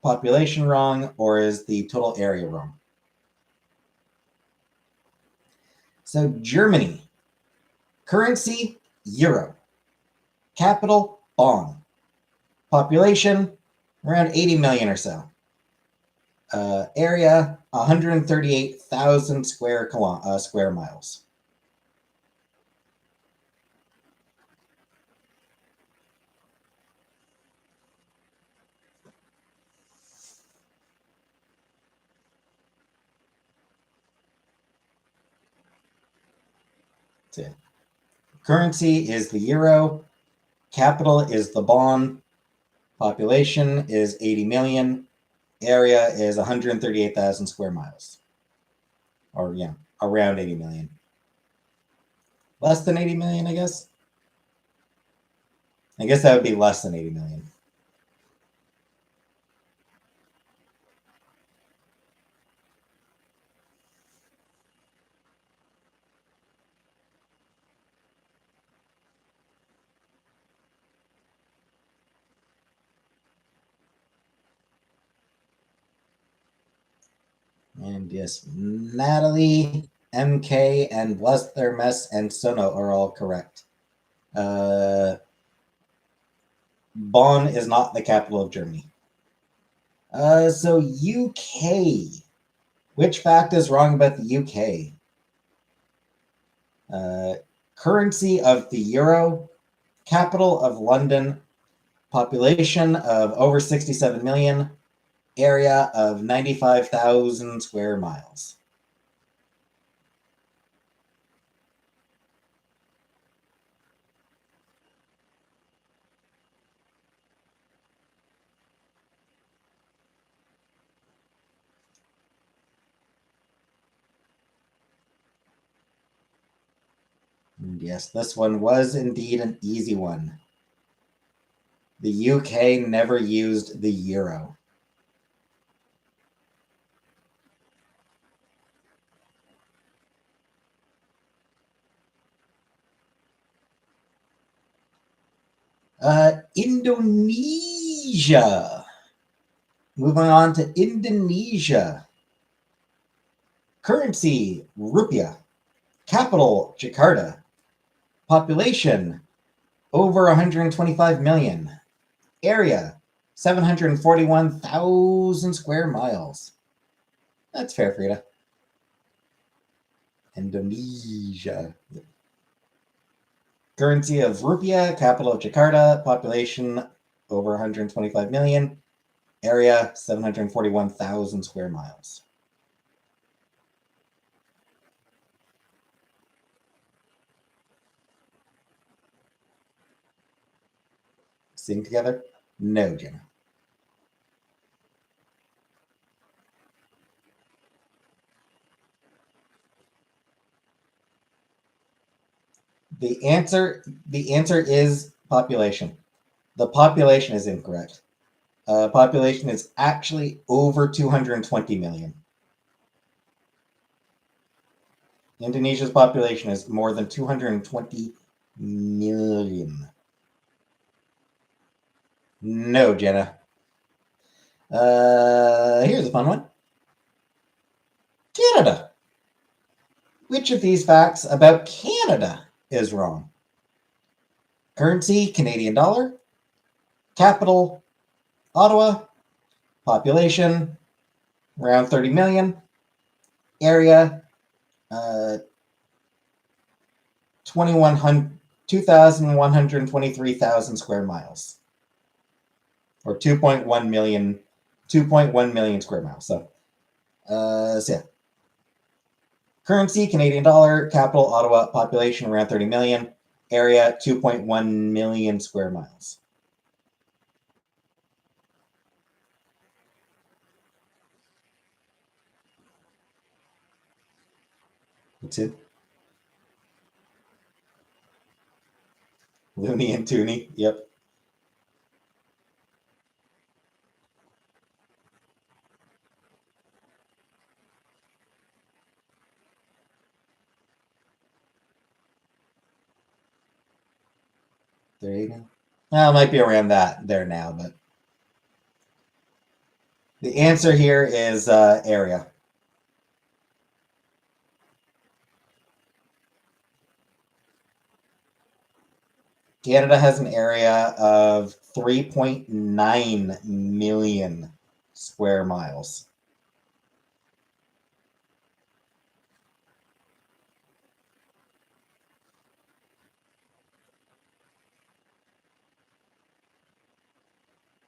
Speaker 1: population wrong? Or is the total area wrong? So Germany, currency, euro. Capital, Bonn. Population, around 80 million or so. Area, 138,000 square miles. That's it. Currency is the euro. Capital is the Bonn. Population is 80 million. Area is 138,000 square miles. Or, yeah, around 80 million. Less than 80 million, I guess. I guess that would be less than 80 million. And yes, Natalie, MK, and Bless Their Mess and Sono are all correct. Bonn is not the capital of Germany. So UK. Which fact is wrong about the UK? Currency of the euro. Capital of London. Population of over 67 million. Area of 95,000 square miles. And yes, this one was indeed an easy one. The UK never used the euro. Indonesia. Moving on to Indonesia. Currency, rupiah. Capital, Jakarta. Population, over 125 million. Area, 741,000 square miles. That's fair, Frida. Indonesia. Currency of rupiah, capital of Jakarta, population over 125 million, area 741,000 square miles. Sing together? No, Jenna. The answer is population. The population is incorrect. Population is actually over 220 million. Indonesia's population is more than 220 million. No, Jenna. Here's a fun one. Canada. Which of these facts about Canada is wrong? Currency, Canadian dollar. Capital, Ottawa. Population, around 30 million. Area, 2,123,000 square miles. Or 2.1 million square miles. So yeah. Currency, Canadian dollar. Capital, Ottawa. Population, around 30 million. Area, 2.1 million square miles. That's it. Looney and Tooney. Yep. There you go. Well, it might be around that there now, but the answer here is area. Canada has an area of 3.9 million square miles.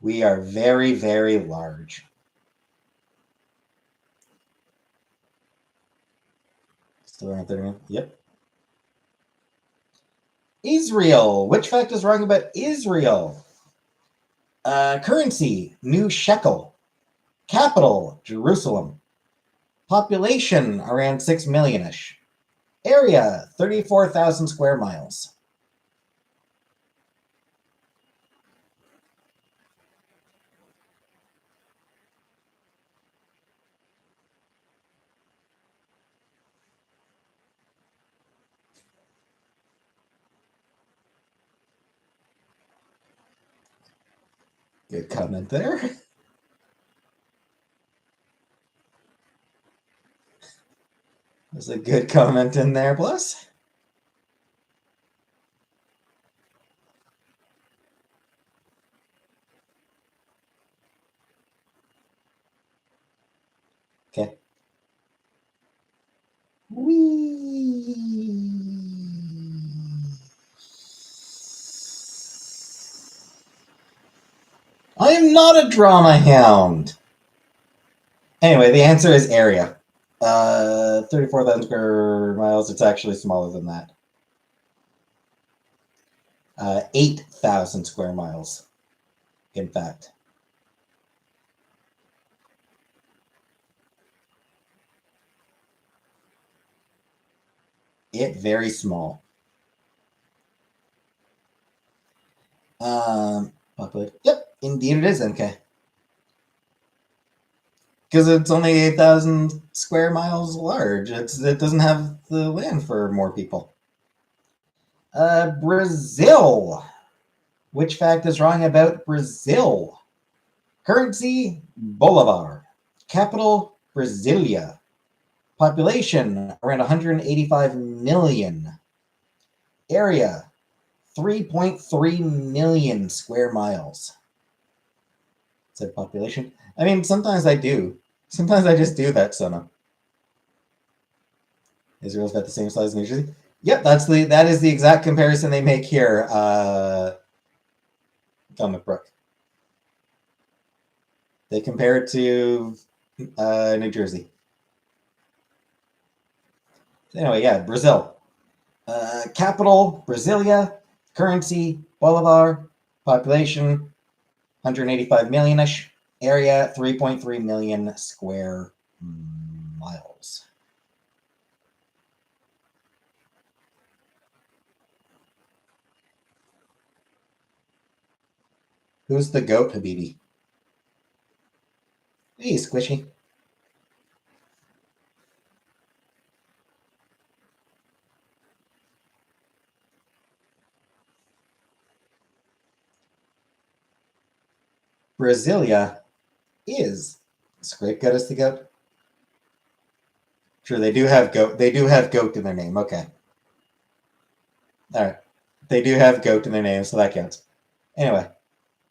Speaker 1: We are very, very large. Still around 30 million? Yep. Israel. Which fact is wrong about Israel? Currency, new shekel. Capital, Jerusalem. Population, around 6 million-ish. Area, 34,000 square miles. Good comment there. There's a good comment in there, plus. Okay. Whee! I am not a drama hound. Anyway, the answer is area. 34,000 square miles. It's actually smaller than that. 8,000 square miles, in fact. It very small. Yep, indeed it is MK. Because it's only 8,000 square miles large. It doesn't have the land for more people. Brazil. Which fact is wrong about Brazil? Currency, Bolivar. Capital, Brasilia. Population, around 185 million. Area, 3.3 million square miles. Said population. I mean, sometimes I do. Sometimes I just do that, Sona. Israel's about the same size as New Jersey. Yep, that is the exact comparison they make here. Comic Brook. They compare it to New Jersey. Anyway, yeah, Brazil. Capital, Brasilia. Currency, Bolivar. Population, 185 million-ish. Area, 3.3 million square miles. Who's the goat, Habibi? Hey, Squishy. Brasilia is Scrape Goat is the goat. Sure, they do have goat. They do have goat in their name. Okay. All right. They do have goat in their name, so that counts. Anyway,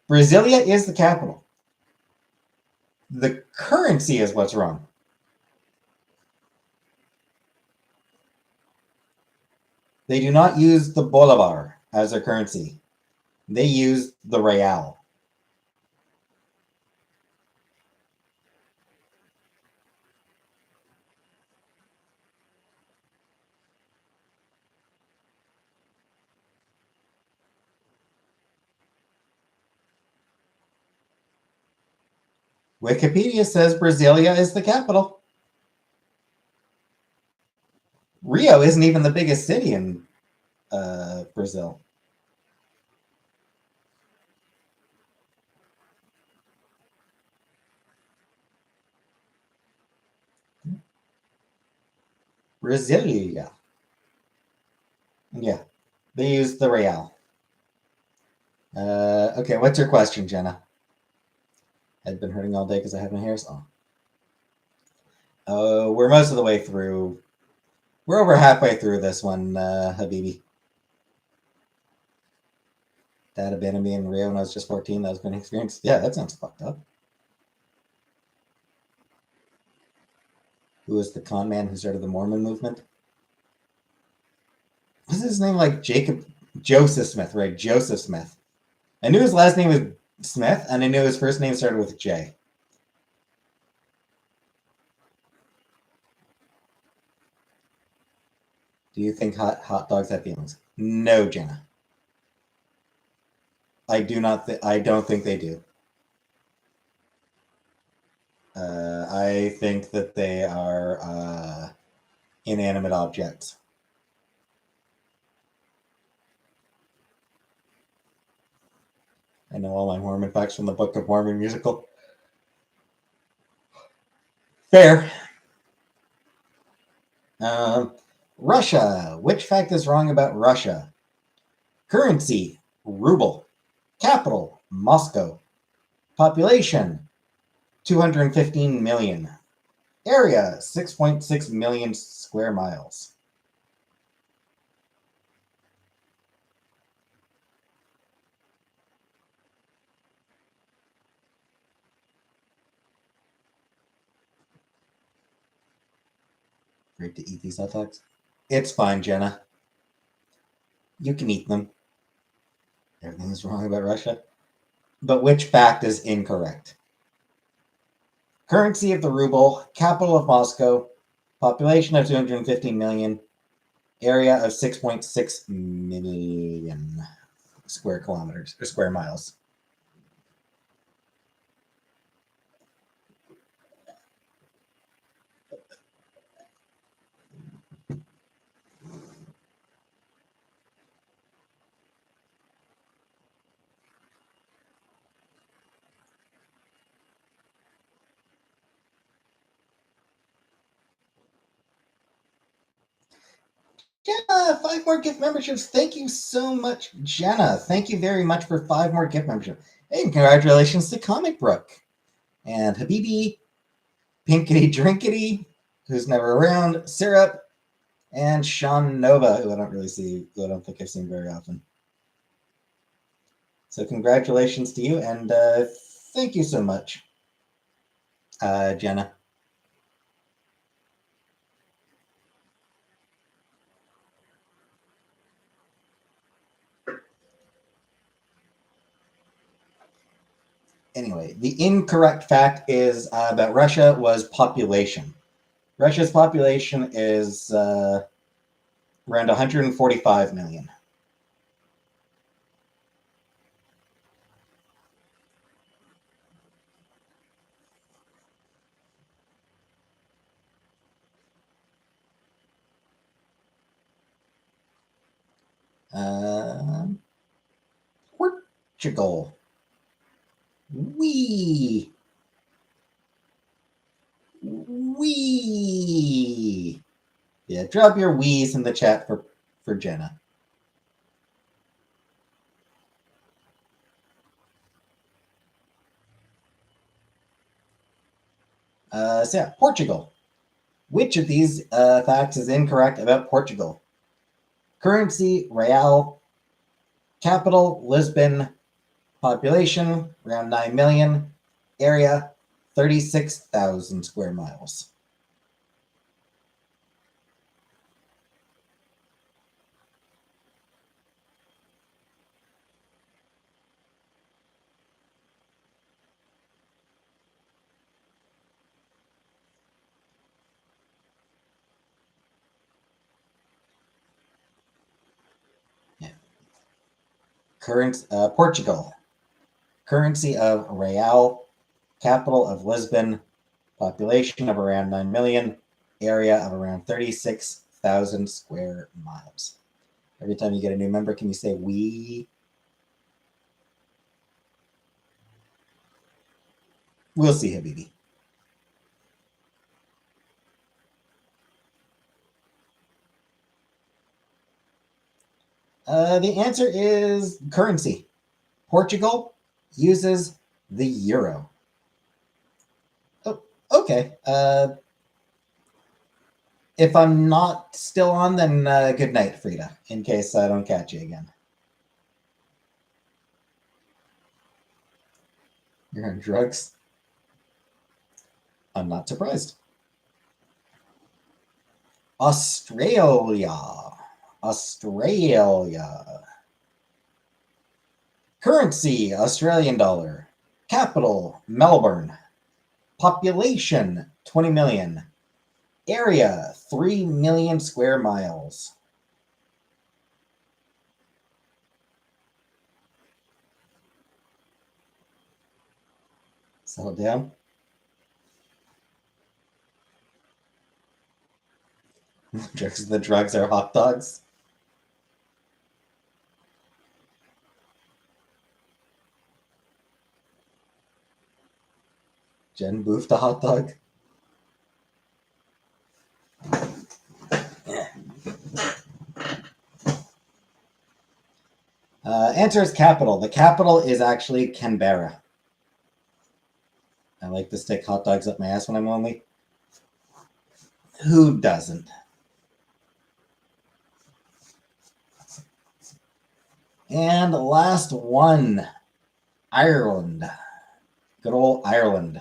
Speaker 1: Brasilia is the capital. The currency is what's wrong. They do not use the bolivar as their currency. They use the real. Wikipedia says Brasilia is the capital. Rio isn't even the biggest city in Brazil. Brasilia. Yeah, they use the real. Okay, what's your question, Jenna? I've been hurting all day because I have my hair on. We're most of the way through. We're over halfway through this one, Habibi. Dad abandoned me in Rio when I was just 14. That was been an experience. Yeah, that sounds fucked up. Who was the con man who started the Mormon movement? What's his name? Like Joseph Smith, right? Joseph Smith. I knew his last name was Smith, and I knew his first name started with J. Do you think hot dogs have feelings? No, Jenna. I do not. I don't think they do. I think that they are inanimate objects. I know all my Mormon facts from the Book of Mormon musical. Fair. Russia. Which fact is wrong about Russia? Currency, ruble. Capital, Moscow. Population, 215 million. Area, 6.6 million square miles. Great to eat these hot dogs. It's fine, Jenna. You can eat them. Everything is wrong about Russia. But which fact is incorrect? Currency of the ruble, capital of Moscow, population of 250 million, area of 6.6 million square kilometers or square miles. Jenna, 5 more gift memberships. Thank you so much, Jenna. Thank you very much for 5 more gift memberships. Hey, and congratulations to Comic Brook and Habibi, Pinkity Drinkity, who's never around, Syrup, and Sean Nova, who I don't really see, who I don't think I've seen very often. So congratulations to you, and thank you so much, Jenna. Anyway, the incorrect fact is that Russia was population. Russia's population is around 145 million. Portugal. Wee. Wee. Yeah, drop your wees in the chat for Jenna. So yeah, Portugal. Which of these facts is incorrect about Portugal? Currency, real. Capital, Lisbon. Population, around 9 million. Area, 36,000 square miles. Yeah. Portugal. Currency of real. Capital of Lisbon. Population of around 9 million. Area of around 36,000 square miles. Every time you get a new member, can you say we? We'll see, Habibi. The answer is currency. Portugal uses the euro. Oh, okay. If I'm not still on, then good night, Frida, in case I don't catch you again. You're on drugs? I'm not surprised. Australia. Australia. Currency, Australian dollar. Capital, Melbourne. Population, 20 million. Area, 3 million square miles. Settle down. The drugs are hot dogs. Jen boofed a hot dog. Answer is capital. The capital is actually Canberra. I like to stick hot dogs up my ass when I'm lonely. Who doesn't? And last one, Ireland. Good old Ireland.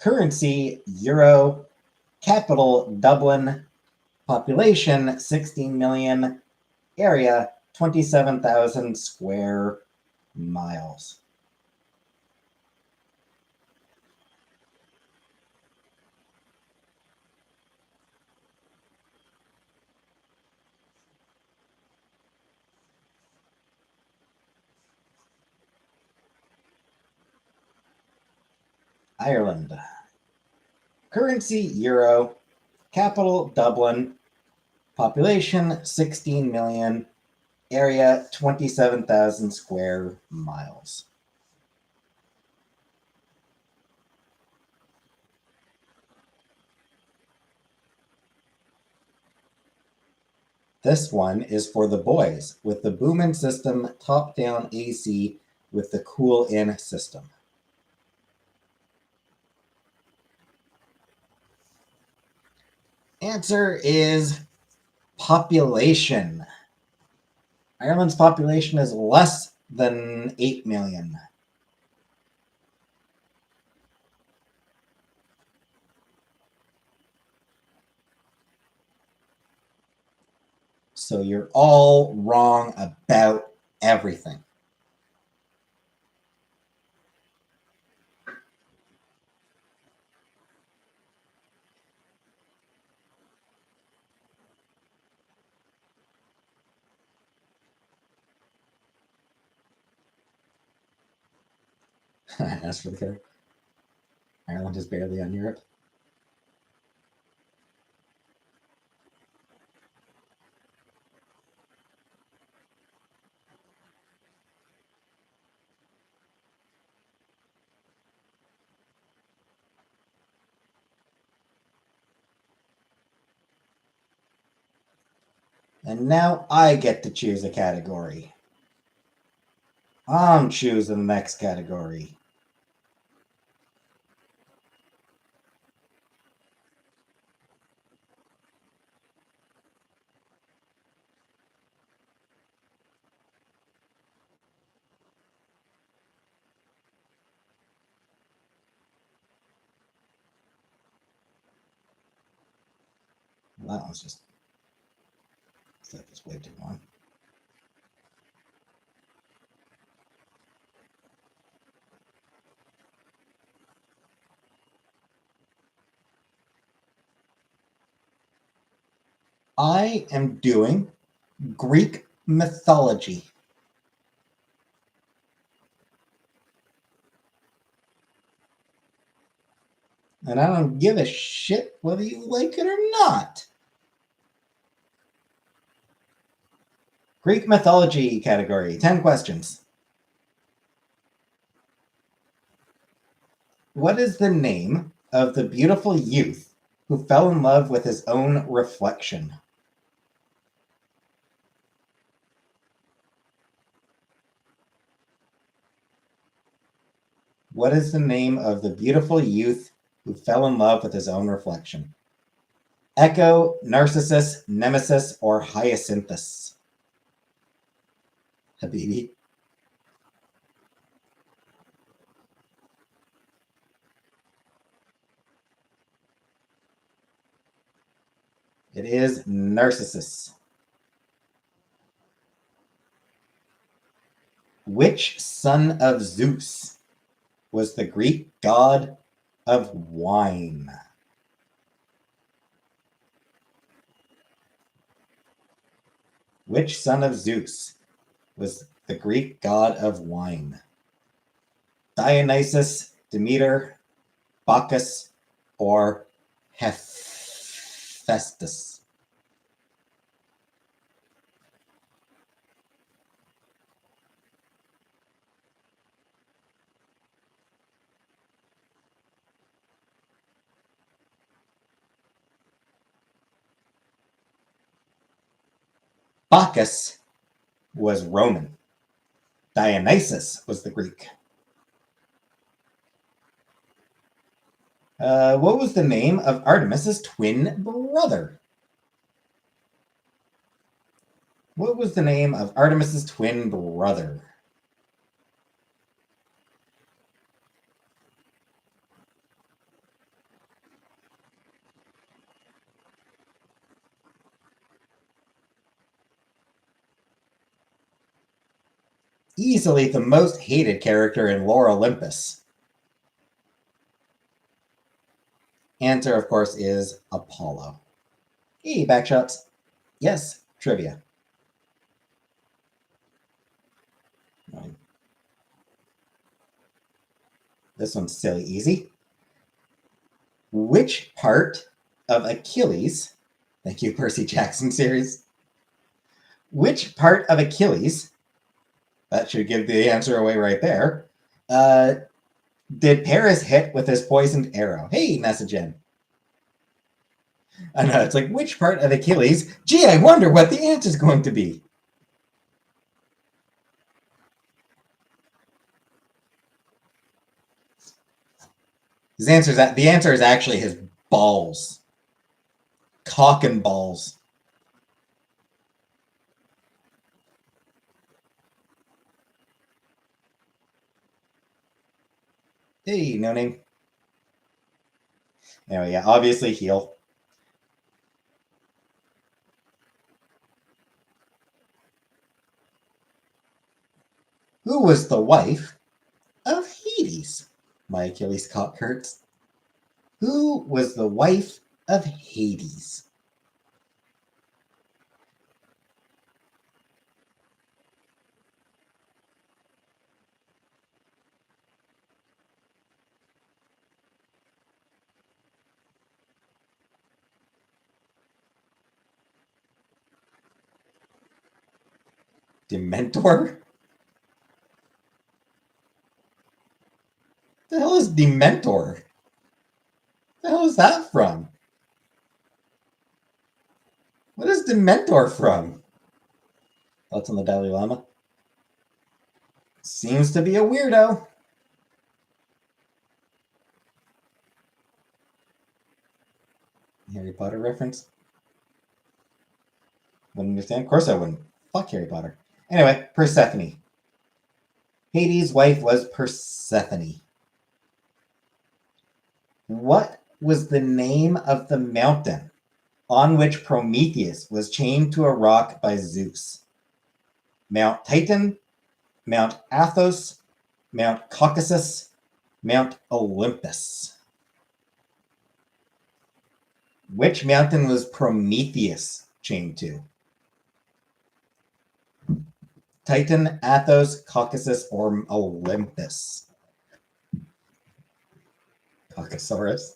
Speaker 1: Currency, euro. Capital, Dublin. Population, 16 million. Area, 27,000 square miles. Ireland. Currency, euro. Capital, Dublin. Population, 16 million. Area, 27,000 square miles. This one is for the boys with the Boomin system, top-down AC with the cool-in system. Answer is population. Ireland's population is less than 8 million. So you're all wrong about everything. As for the card, Ireland is barely on Europe. And now I get to choose a category. I'm choosing the next category. Well, that was just set this way too long. I am doing Greek mythology. And I don't give a shit whether you like it or not. Greek mythology category, 10 questions. What is the name of the beautiful youth who fell in love with his own reflection? What is the name of the beautiful youth who fell in love with his own reflection? Echo, Narcissus, Nemesis, or Hyacinthus? Habibi. It is Narcissus. Which son of Zeus was the Greek god of wine? Which son of Zeus was the Greek god of wine? Dionysus, Demeter, Bacchus, or Hephaestus? Bacchus was Roman. Dionysus was the Greek. What was the name of Artemis's twin brother? What was the name of Artemis's twin brother? Easily the most hated character in Lore Olympus. Answer, of course, is Apollo. Hey, backshots. Yes, trivia. This one's silly easy. Which part of Achilles, thank you, Percy Jackson series, which part of Achilles, that should give the answer away right there, did Paris hit with his poisoned arrow? Hey, Messagen. I know, it's like, which part of Achilles? Gee, I wonder what the answer is going to be. The answer is actually his balls. Cock and balls. Hey, no name. Anyway, yeah, obviously heel. Who was the wife of Hades? My Achilles cock hurts. Who was the wife of Hades? Dementor? The hell is Dementor? The hell is that from? What is Dementor from? Thoughts on the Dalai Lama? Seems to be a weirdo. Harry Potter reference? Wouldn't understand? Of course I wouldn't. Fuck Harry Potter. Anyway, Persephone. Hades' wife was Persephone. What was the name of the mountain on which Prometheus was chained to a rock by Zeus? Mount Titan, Mount Athos, Mount Caucasus, Mount Olympus. Which mountain was Prometheus chained to? Titan, Athos, Caucasus, or Olympus? Caucasaurus.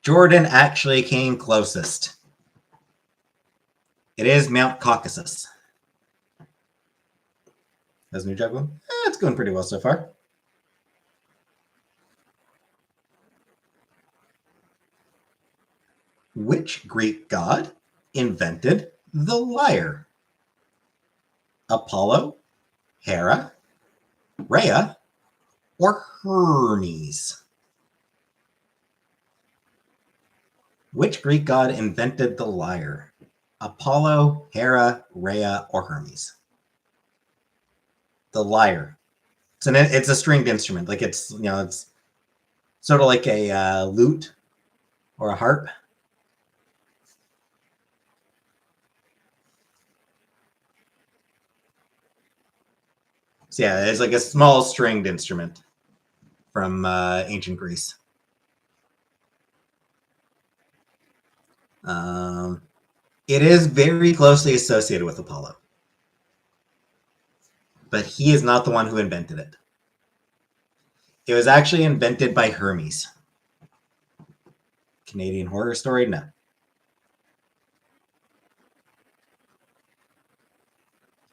Speaker 1: Jordan actually came closest. It is Mount Caucasus. How's New Jug going? It's going pretty well so far. Which Greek god invented the lyre? Apollo, Hera, Rhea, or Hermes? Which Greek god invented the lyre? Apollo, Hera, Rhea, or Hermes? The lyre. It's a stringed instrument. Like it's sort of like a lute or a harp. So yeah, it's like a small stringed instrument from ancient Greece. It is very closely associated with Apollo, but he is not the one who invented it. It was actually invented by Hermes. Canadian Horror Story? No.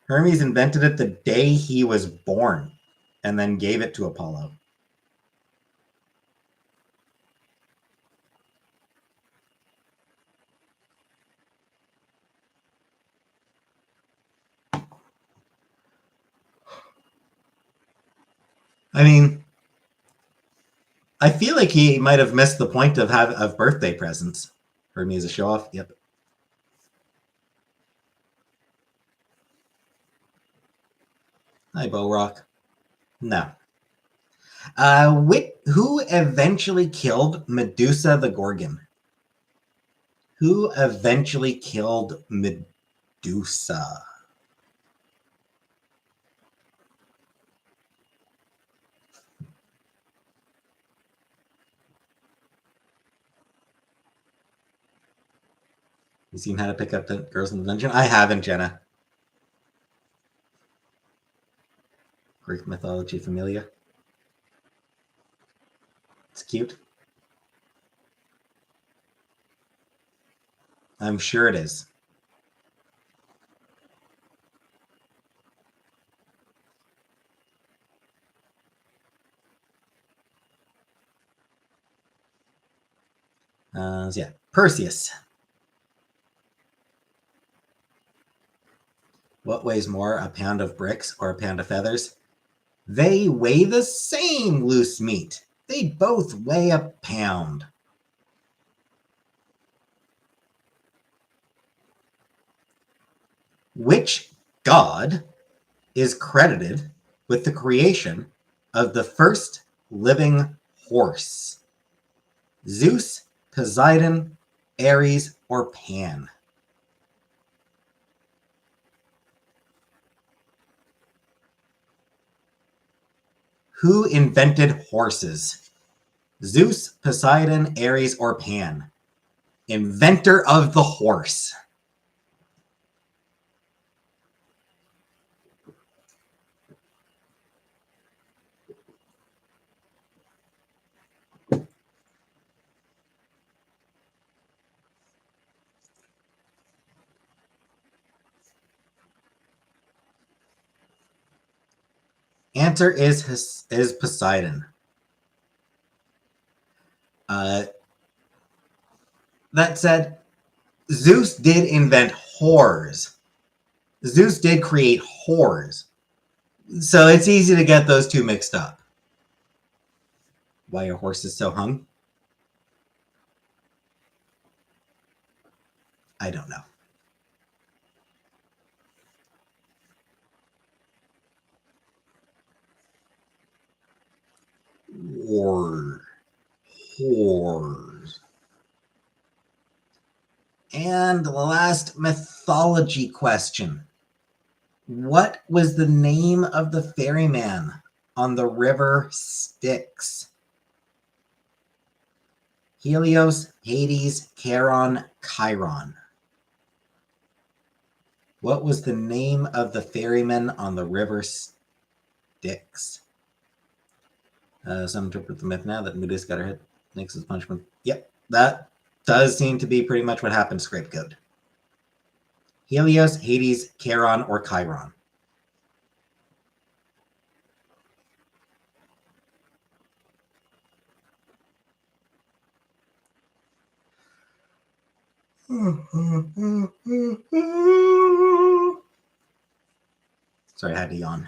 Speaker 1: Hermes invented it the day he was born and then gave it to Apollo. I mean, I feel like he might have missed the point of birthday presents for me as a show off. Yep. Hi, Bo Rock. No. Who eventually killed Medusa the Gorgon? Who eventually killed Medusa? You seen How to Pick Up the Girls in the Dungeon? I haven't, Jenna. Greek mythology familia. It's cute. I'm sure it is. Yeah, Perseus. What weighs more, a pound of bricks or a pound of feathers? They weigh the same, loose meat. They both weigh a pound. Which god is credited with the creation of the first living horse? Zeus, Poseidon, Ares, or Pan? Who invented horses? Zeus, Poseidon, Ares, or Pan? Inventor of the horse. Answer is Poseidon. That said, Zeus did invent whores. Zeus did create whores. So it's easy to get those two mixed up. Why are horses so hung? I don't know. Whores. And the last mythology question. What was the name of the ferryman on the river Styx? Helios, Hades, Charon, Chiron. What was the name of the ferryman on the river Styx? Some interpret the myth now that Medusa got her head, makes his punishment. Yep, that does seem to be pretty much what happened to Scapegoat. Helios, Hades, Charon, or Chiron? Sorry, I had to yawn.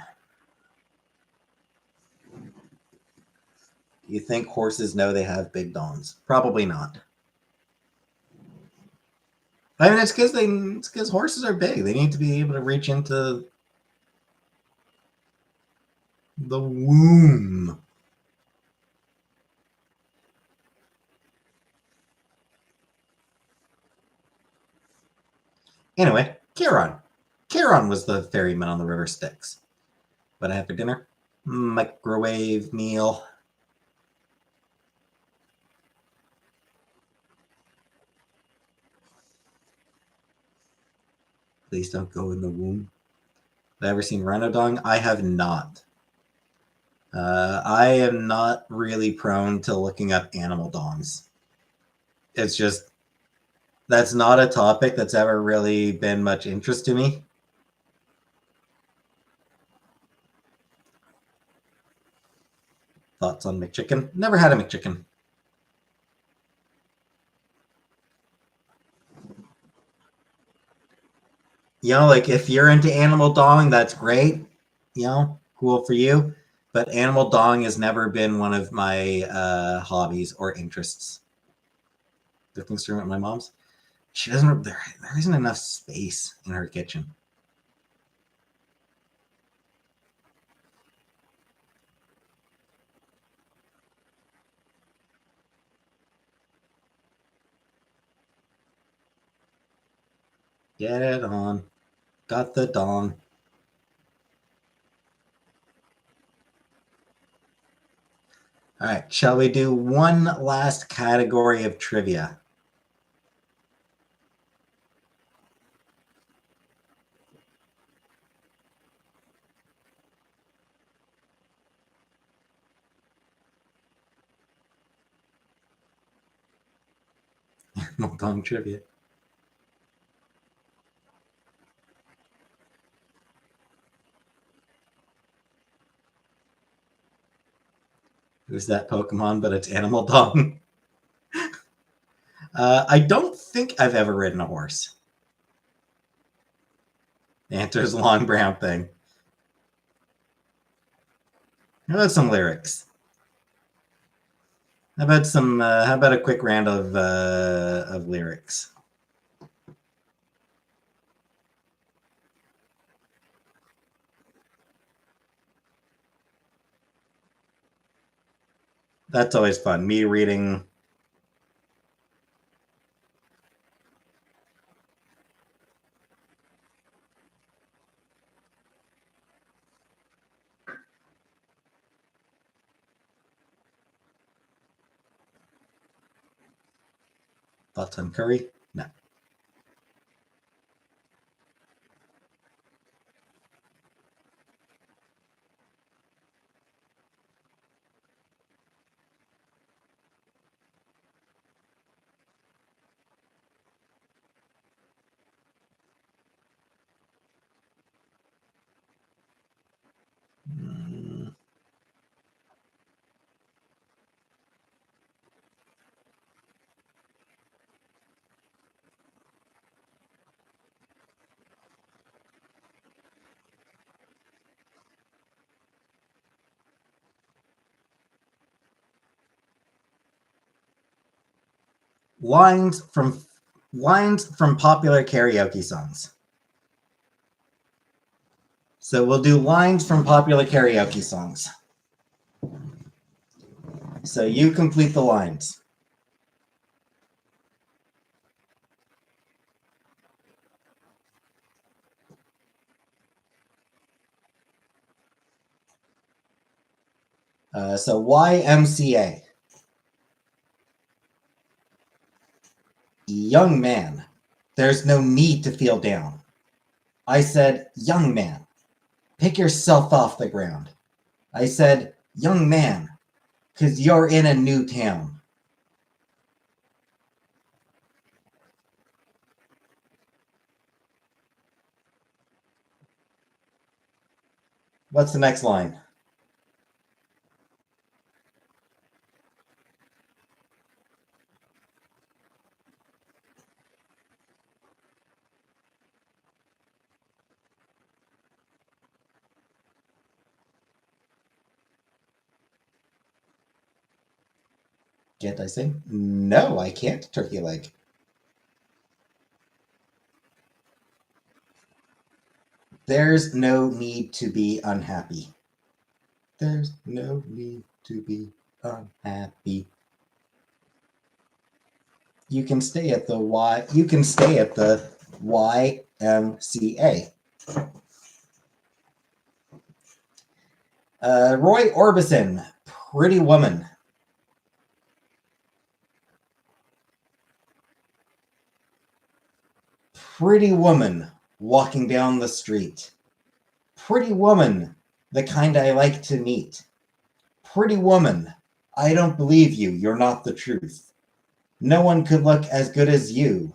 Speaker 1: Do you think horses know they have big dongs? Probably not. I mean, it's because horses are big. They need to be able to reach into the womb. Anyway, Charon. Charon was the ferryman on the river Styx. What I have for dinner? Microwave meal. Please don't go in the womb. Have I ever seen Rhino Dong? I have not. I am not really prone to looking up animal dongs. It's just, that's not a topic that's ever really been much interest to me. Thoughts on McChicken? Never had a McChicken. You know, like if you're into animal dong, that's great. You know, cool for you. But animal dong has never been one of my hobbies or interests. Cooking instrument, my mom's. She doesn't. There isn't enough space in her kitchen. Get it on. Got the dong. All right. Shall we do one last category of trivia? Animal dong trivia. Who's that Pokemon? But it's Animal Dong. I don't think I've ever ridden a horse. The answer is long brown thing. How about some lyrics? How about some? How about a quick round of lyrics? That's always fun. Me reading. Thoughts on curry? No. Mm. Lines from popular karaoke songs. So we'll do lines from popular karaoke songs. So you complete the lines. So YMCA. Young man, there's no need to feel down. I said, young man, pick yourself off the ground. I said, young man, 'cause you're in a new town. What's the next line? Can't I sing? No, I can't, turkey leg. There's no need to be unhappy. There's no need to be unhappy. You can stay at the YMCA. Roy Orbison, Pretty Woman. Pretty woman walking down the street. Pretty woman, the kind I like to meet. Pretty woman, I don't believe you, you're not the truth. No one could look as good as you.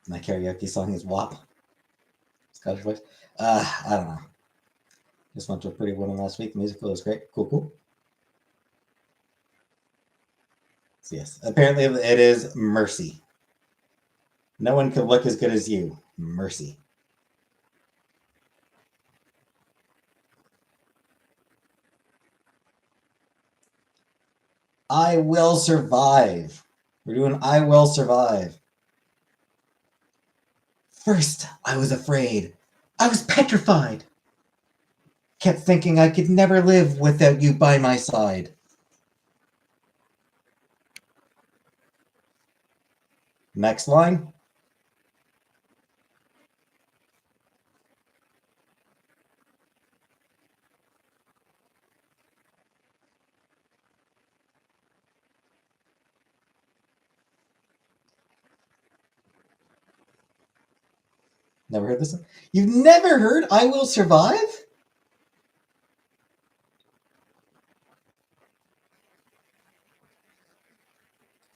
Speaker 1: My karaoke song is WAP. Scottish voice. I don't know. Just went to a Pretty Woman last week. The musical was great. Cool. So yes, apparently it is Mercy. No one could look as good as you. Mercy. I Will Survive. We're doing I Will Survive. First, I was afraid. I was petrified. Kept thinking I could never live without you by my side. Next line. Never heard this one? You've never heard I Will Survive?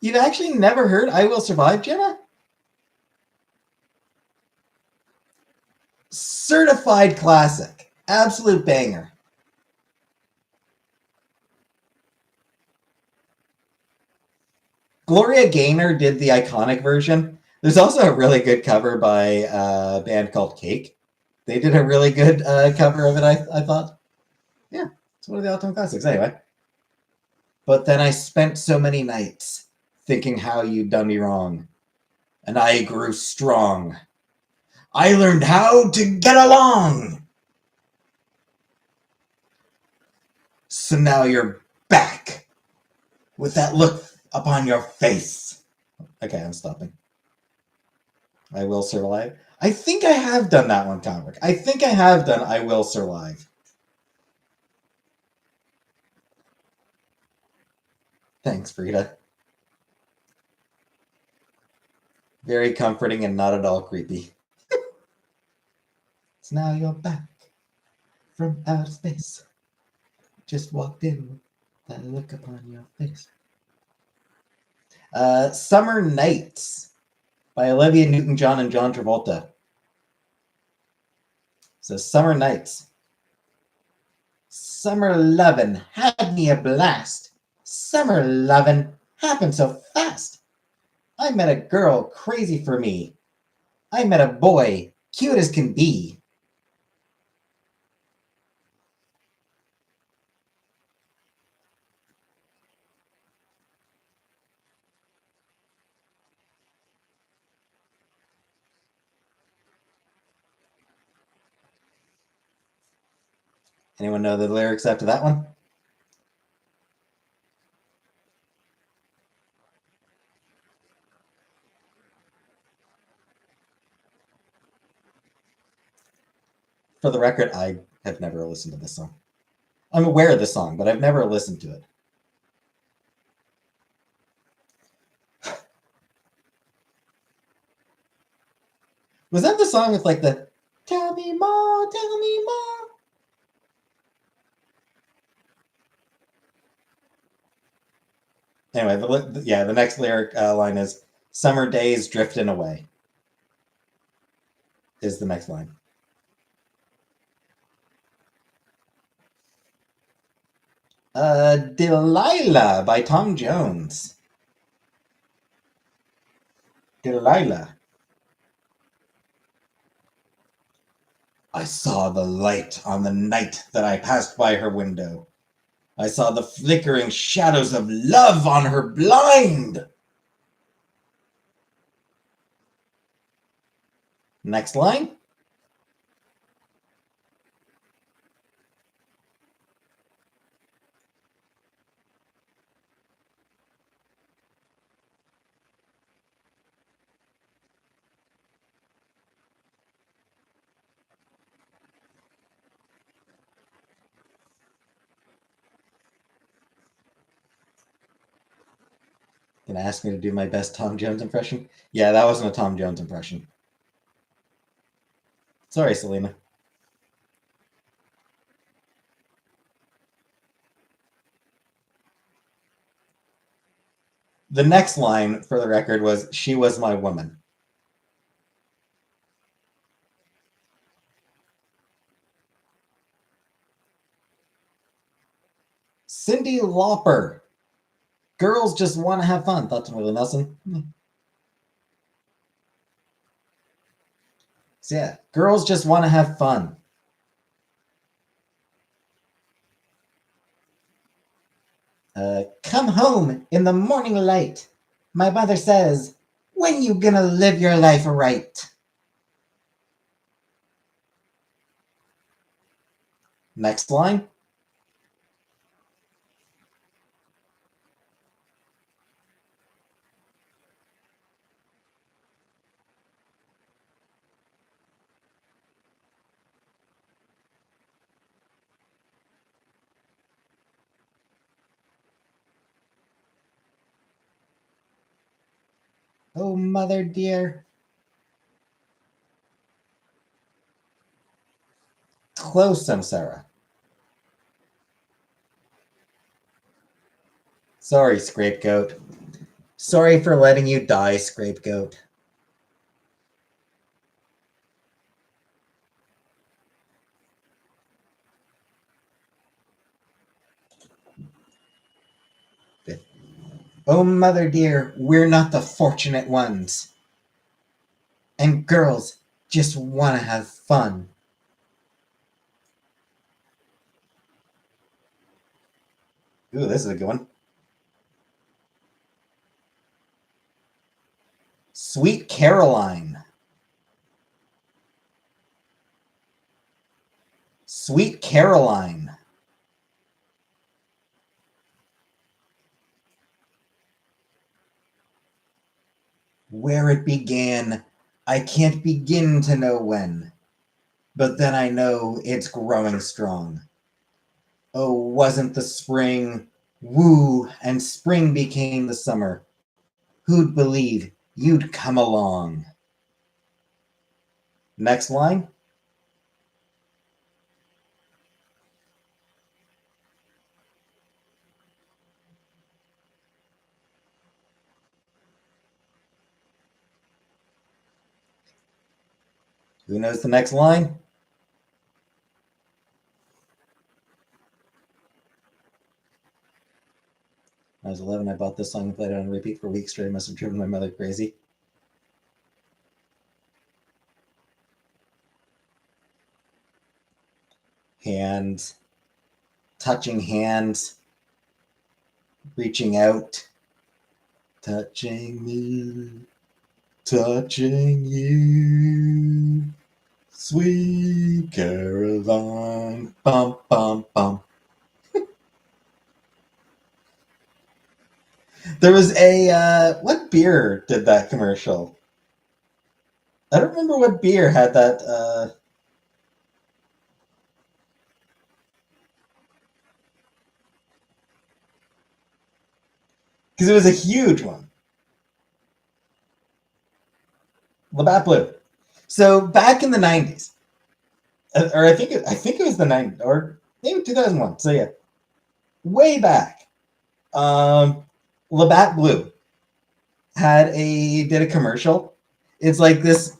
Speaker 1: You've actually never heard I Will Survive, Jenna? Certified classic. Absolute banger. Gloria Gaynor did the iconic version. There's also a really good cover by a band called Cake. They did a really good cover of it, I thought. Yeah, it's one of the all-time classics anyway. But then I spent so many nights thinking how you'd done me wrong, and I grew strong. I learned how to get along. So now you're back with that look upon your face. Okay, I'm stopping. I Will Survive. I think I have done that one, Conrick. I think I have done I Will Survive. Thanks, Frida. Very comforting and not at all creepy. So now you're back from outer space. Just walked in with that look upon your face. Summer Nights by Olivia Newton-John and John Travolta. So Summer Nights. Summer lovin' had me a blast. Summer lovin' happened so fast. I met a girl crazy for me. I met a boy cute as can be. Anyone know the lyrics after that one? For the record, I have never listened to this song. I'm aware of the song, but I've never listened to it. Was that the song with like the "Tell me more, tell me more"? Anyway, the next lyric line is "Summer days drifting away." Is the next line. Delilah by Tom Jones. Delilah. I saw the light on the night that I passed by her window. I saw the flickering shadows of love on her blind. Next line. Gonna ask me to do my best Tom Jones impression? Yeah, that wasn't a Tom Jones impression. Sorry, Selena. The next line, for the record, was "She was my woman." Cyndi Lauper. Girls just want to have fun. Thoughts on Willie Nelson? So yeah, girls just want to have fun. Come home in the morning light. My mother says, when you gonna live your life right? Next line. Oh, mother dear. Close, Samsara. Sorry, Scapegoat. Sorry for letting you die, Scapegoat. Oh, mother dear, we're not the fortunate ones. And girls just want to have fun. Ooh, this is a good one. Sweet Caroline. Sweet Caroline. Where it began, I can't begin to know when, but then I know it's growing strong. Oh, wasn't the spring, woo, and spring became the summer. Who'd believe you'd come along? Next line. Who knows the next line? I was 11. I bought this song and played it on repeat for weeks straight. It must have driven my mother crazy. Hands, touching hands, reaching out, touching me, touching you, sweet Caroline. Bum, bum, bum. There was a what beer did that commercial? I don't remember what beer had that. Because it was a huge one. Labatt Blue. So back in the 90s, or I think it was the 90s, or maybe 2001. So yeah, way back. Labatt Blue did a commercial. It's like this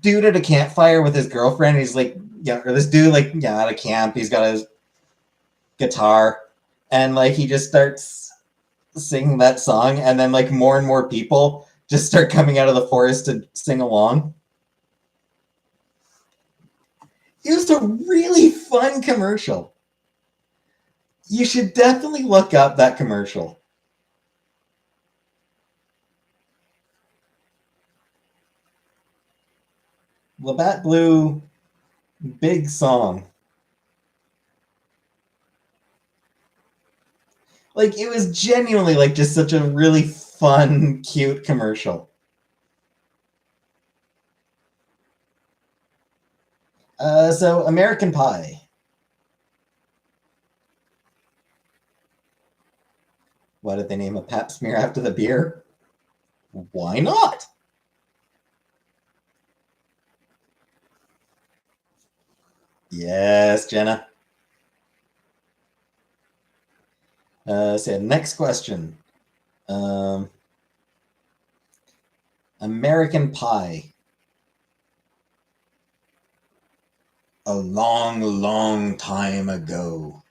Speaker 1: dude at a campfire with his girlfriend. He's like, yeah, or this dude like at a camp. He's got his guitar, and like he just starts singing that song, and then like more and more people just start coming out of the forest to sing along. It was a really fun commercial. You should definitely look up that commercial. Labatt Blue, big song. Like it was genuinely like just such a really fun, cute commercial. So American Pie. Why did they name a pap smear after the beer? Why not? Yes, Jenna. So next question. American Pie. A long, long time ago.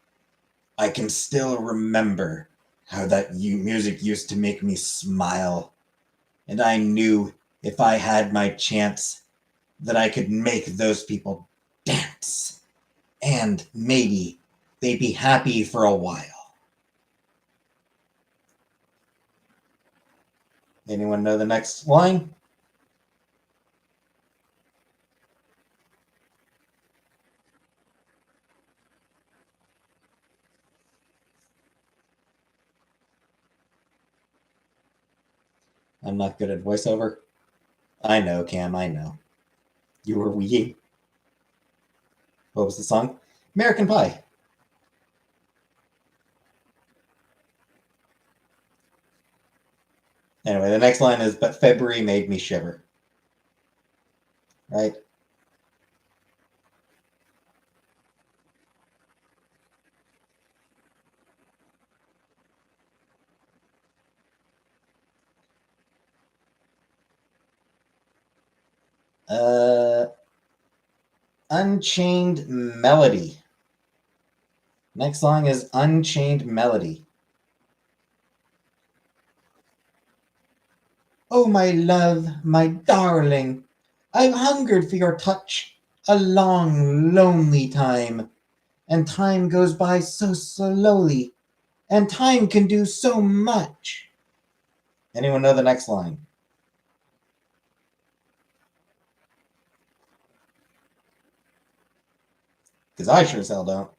Speaker 1: I can still remember how that music used to make me smile, and I knew if I had my chance that I could make those people dance, and maybe they'd be happy for a while. Anyone know the next line? I'm not good at voiceover. I know, Cam, I know. You were wee. What was the song? American Pie. Anyway, the next line is, but February made me shiver. Right? Uh, Unchained Melody. Next song is Unchained Melody. Oh, my love, my darling, I've hungered for your touch a long, lonely time, and time goes by so slowly, and time can do so much. Anyone know the next line? Because I sure as hell don't.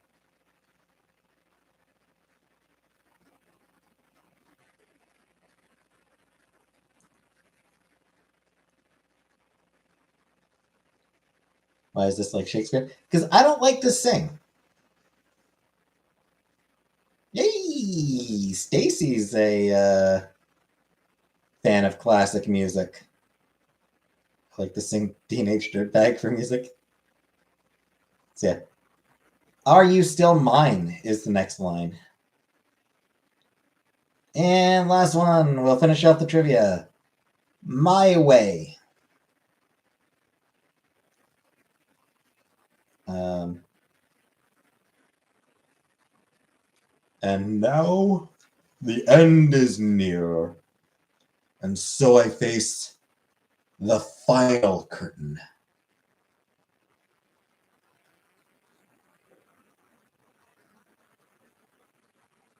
Speaker 1: Why is this like Shakespeare? Because I don't like to sing. Yay! Stacy's a fan of classic music. I like to sing Teenage Dirtbag for music. So yeah. Are you still mine is the next line. And last one, we'll finish off the trivia. My way. And now the end is near, and so I face the final curtain.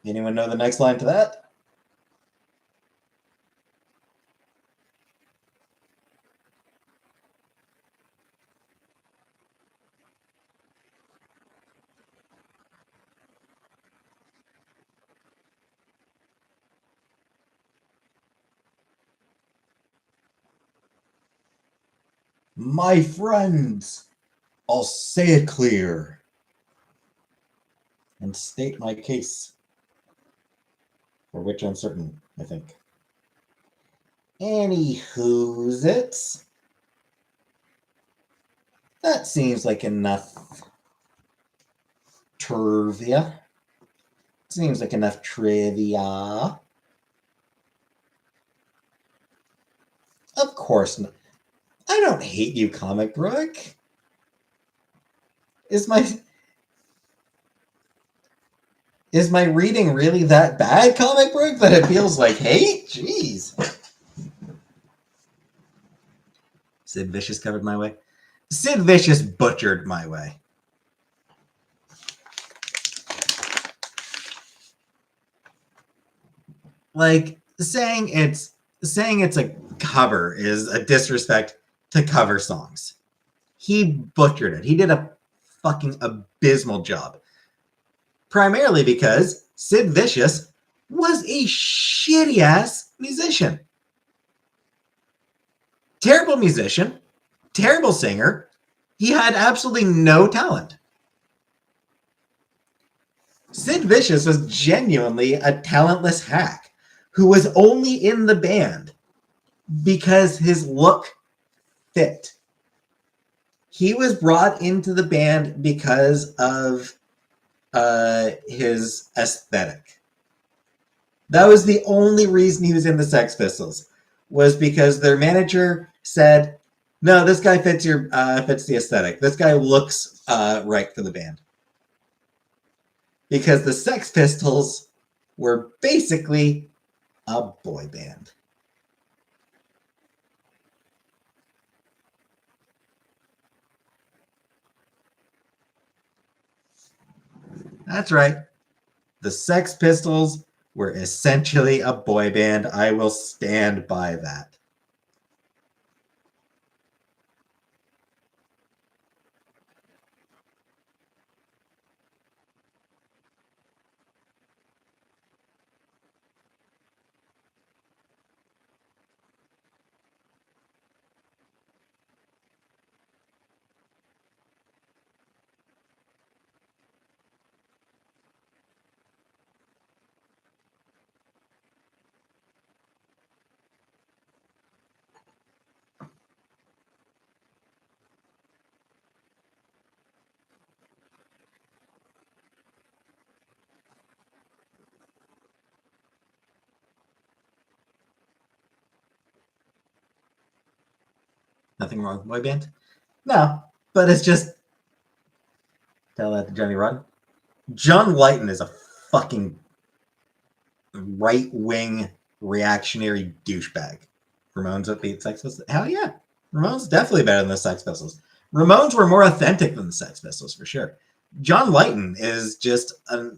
Speaker 1: Anyone know the next line to that? My friends, I'll say it clear and state my case, for which I'm certain, I think. Anywho's it. That seems like enough trivia. Seems like enough trivia. Of course not. I don't hate you, Comic Brook. Is my reading really that bad, Comic Brook, that it feels like hate? Jeez. Sid Vicious covered my way. Sid Vicious butchered my way. Like saying it's a cover is a disrespect to cover songs. He butchered it. He did a fucking abysmal job. Primarily because Sid Vicious was a shitty ass musician. Terrible musician, terrible singer. He had absolutely no talent. Sid Vicious was genuinely a talentless hack who was only in the band because his look fit. He was brought into the band because of his aesthetic. That was the only reason he was in the Sex Pistols, was because their manager said, "No, this guy fits the aesthetic. This guy looks right for the band." because the Sex Pistols were basically a boy band. That's right. The Sex Pistols were essentially a boy band. I will stand by that. Nothing wrong with boy band? No, but it's just tell that to Johnny Rotten. John Lydon is a fucking right-wing reactionary douchebag. Ramones would beat Sex Pistols? Hell yeah. Ramones definitely better than the Sex Pistols. Ramones were more authentic than the Sex Pistols for sure. John Lydon is just a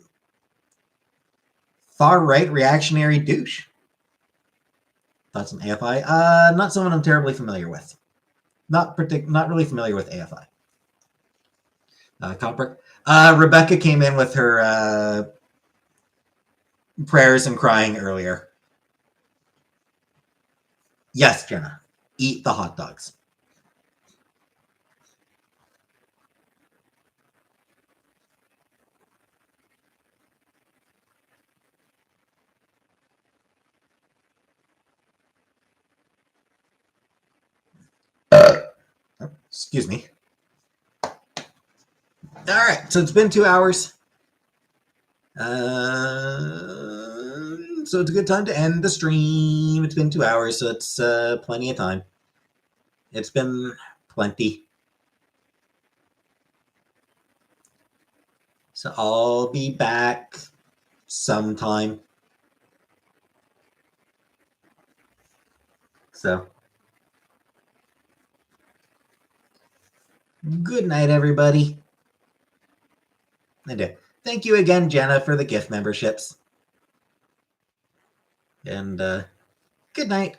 Speaker 1: far-right reactionary douche. Thoughts on AFI? Not someone I'm terribly familiar with. Not really familiar with AFI. Copper. Rebecca came in with her prayers and crying earlier. Yes, Jenna. Eat the hot dogs. Excuse me. All right, so it's been 2 hours. So it's a good time to end the stream. It's been 2 hours, so it's plenty of time. It's been plenty. So I'll be back sometime. So good night, everybody. And thank you again, Jenna, for the gift memberships. And good night.